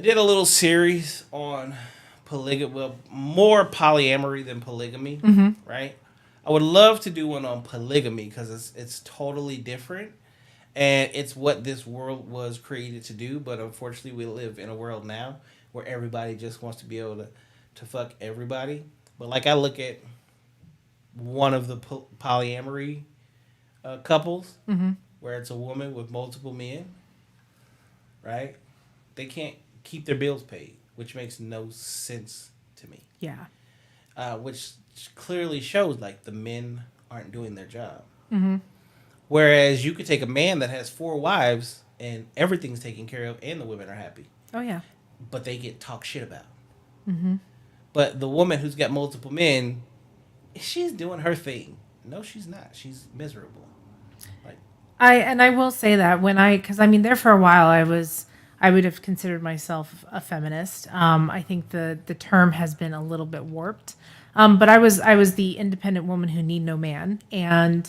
did a little series on polygamy, well, more polyamory than polygamy, right? I would love to do one on polygamy because it's totally different. And it's what this world was created to do. But unfortunately, we live in a world now where everybody just wants to be able to fuck everybody. But like I look at one of the polyamory couples where it's a woman with multiple men, right? They can't keep their bills paid, which makes no sense to me. Yeah. Which clearly shows like the men aren't doing their job. Whereas you could take a man that has 4 wives and everything's taken care of and the women are happy. Oh, yeah. But they get talked shit about. But the woman who's got multiple men, she's doing her thing. No, she's not. She's miserable. Like, I will say that because there for a while I would have considered myself a feminist. I think the term has been a little bit warped. But I was the independent woman who need no man. And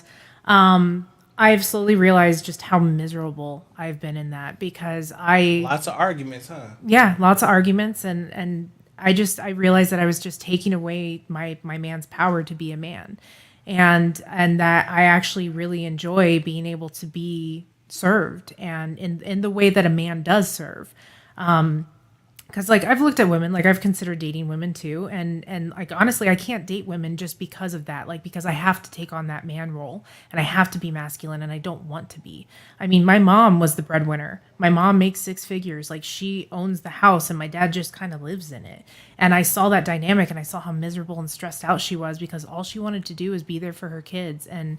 I've slowly realized just how miserable I've been in that, because lots of arguments, huh? Yeah, lots of arguments, and I realized that I was just taking away my man's power to be a man, and that I actually really enjoy being able to be served, and in the way that a man does serve. Because like I've looked at women, like I've considered dating women too, and like honestly, I can't date women just because of that, like because I have to take on that man role and I have to be masculine, and I don't want to be. I mean, my mom was the breadwinner. My mom makes 6 figures, like she owns the house, and my dad just kind of lives in it. And I saw that dynamic, and I saw how miserable and stressed out she was because all she wanted to do is be there for her kids and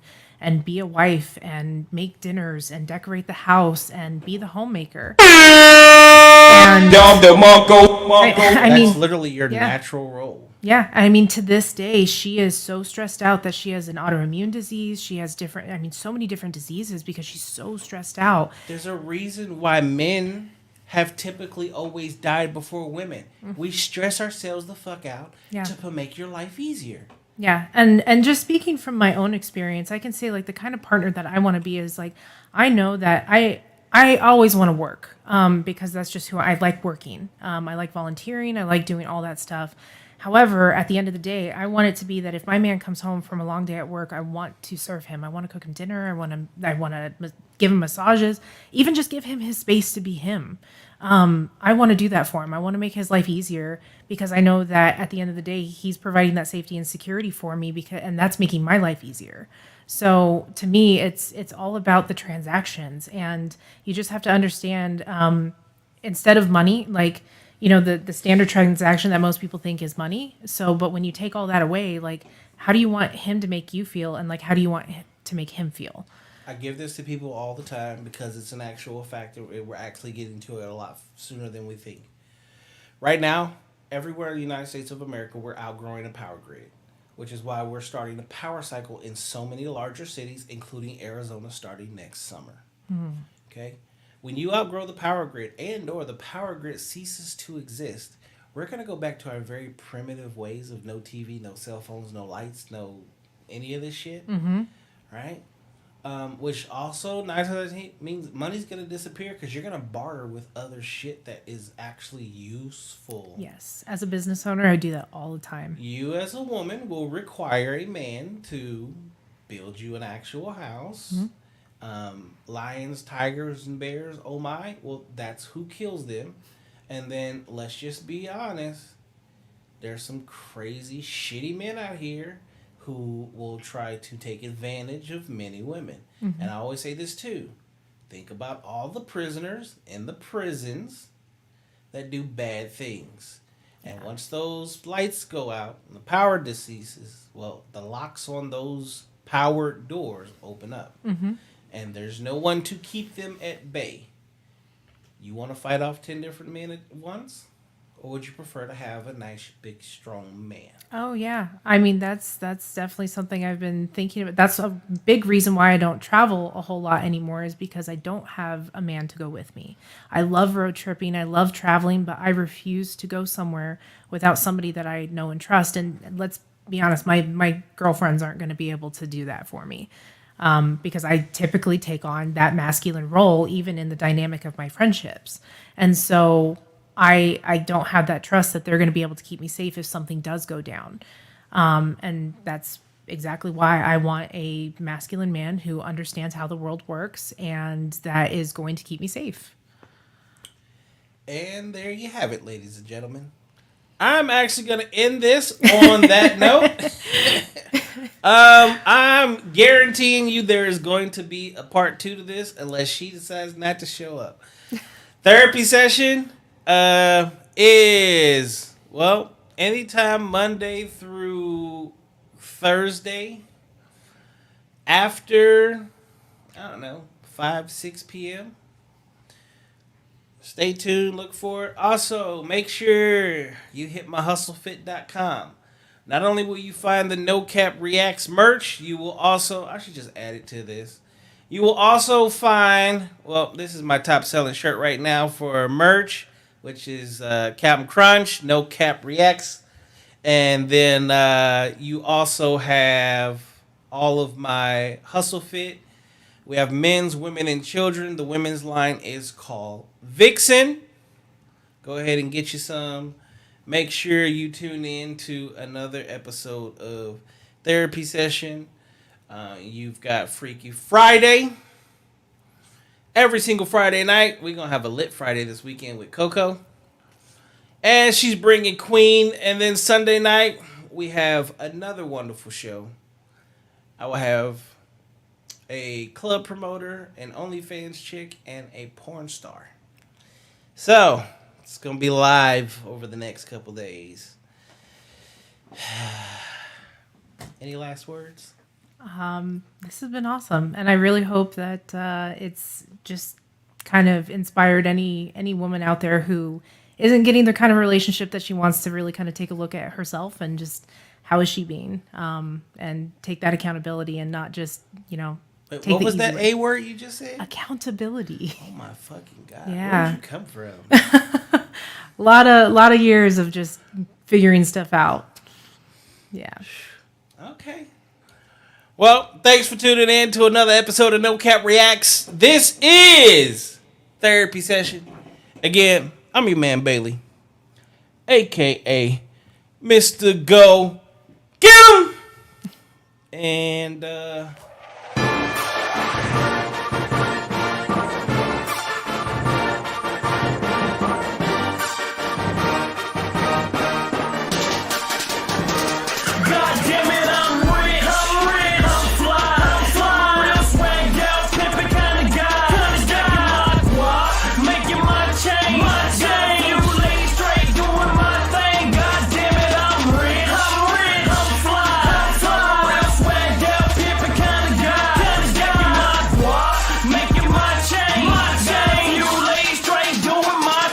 be a wife and make dinners and decorate the house and be the homemaker. And I mean, That's literally your natural role. yeah, I mean, to this day, she is so stressed out that she has an autoimmune disease. She has so many different diseases because she's so stressed out. There's a reason why men have typically always died before women. We stress ourselves the fuck out to make your life easier. Yeah, and just speaking from my own experience, I can say like the kind of partner that I want to be is like, I know that I always want to work because that's just who I like working. I like volunteering. I like doing all that stuff. However, at the end of the day, I want it to be that if my man comes home from a long day at work, I want to serve him. I want to cook him dinner. I want to give him massages, even just give him his space to be him. I want to do that for him. I want to make his life easier because I know that at the end of the day, he's providing that safety and security for me and that's making my life easier. So to me, it's all about the transactions, and you just have to understand instead of money, like, you know, the standard transaction that most people think is money. So, but when you take all that away, like, how do you want him to make you feel, and like, how do you want to make him feel? I give this to people all the time because it's an actual fact that we're actually getting to it a lot sooner than we think. Right now, everywhere in the United States of America, we're outgrowing a power grid, which is why we're starting a power cycle in so many larger cities, including Arizona, starting next summer. Okay? When you outgrow the power grid or the power grid ceases to exist, we're going to go back to our very primitive ways of no TV, no cell phones, no lights, no any of this shit. Right? Which also 9 times out of 10 means money's going to disappear because you're going to barter with other shit that is actually useful. Yes. As a business owner, I do that all the time. You as a woman will require a man to build you an actual house. Lions, tigers, and bears, oh my, well, that's who kills them. And then, let's just be honest, there's some crazy, shitty men out here who will try to take advantage of many women. And I always say this too. Think about all the prisoners in the prisons that do bad things. And once those lights go out and the power deceases, well, the locks on those powered doors open up. And there's no one to keep them at bay. You want to fight off 10 different men at once? Or would you prefer to have a nice, big, strong man? Oh, yeah. I mean, that's definitely something I've been thinking about. That's a big reason why I don't travel a whole lot anymore, is because I don't have a man to go with me. I love road tripping. I love traveling, but I refuse to go somewhere without somebody that I know and trust. And let's be honest, my girlfriends aren't going to be able to do that for me. Because I typically take on that masculine role, even in the dynamic of my friendships. And so I don't have that trust that they're going to be able to keep me safe if something does go down. And that's exactly why I want a masculine man who understands how the world works and that is going to keep me safe. And there you have it, ladies and gentlemen. I'm actually going to end this on that note. I'm guaranteeing you there is going to be a part 2 to this unless she decides not to show up. Therapy session is, well, anytime Monday through Thursday after, I don't know, 5, 6 p.m. Stay tuned, look for it. Also, make sure you hit myhustlefit.com. Not only will you find the No Cap Reacts merch, you will also, I should just add it to this. You will also find, well, this is my top selling shirt right now for merch, which is Captain Crunch, No Cap Reacts. And then you also have all of my Hustle Fit. We have men's, women, and children. The women's line is called Vixen. Go ahead and get you some. Make sure you tune in to another episode of Therapy Session. You've got Freaky Friday. Every single Friday night, we're going to have a lit Friday this weekend with Coco. And she's bringing Queen. And then Sunday night, we have another wonderful show. I will have a club promoter, an OnlyFans chick, and a porn star. So, it's going to be live over the next couple days. Any last words? This has been awesome, and I really hope that it's just kind of inspired any woman out there who isn't getting the kind of relationship that she wants to really kind of take a look at herself and just how is she being, and take that accountability and not just Wait, take what the was easy that way. A word you just said? Accountability. Oh my fucking god! Yeah. Where'd you come from? A lot of years of just figuring stuff out. Yeah. Okay. Well, thanks for tuning in to another episode of No Cap Reacts. This is Therapy Session. Again, I'm your man Bailey, aka Mr. Go Get 'em. And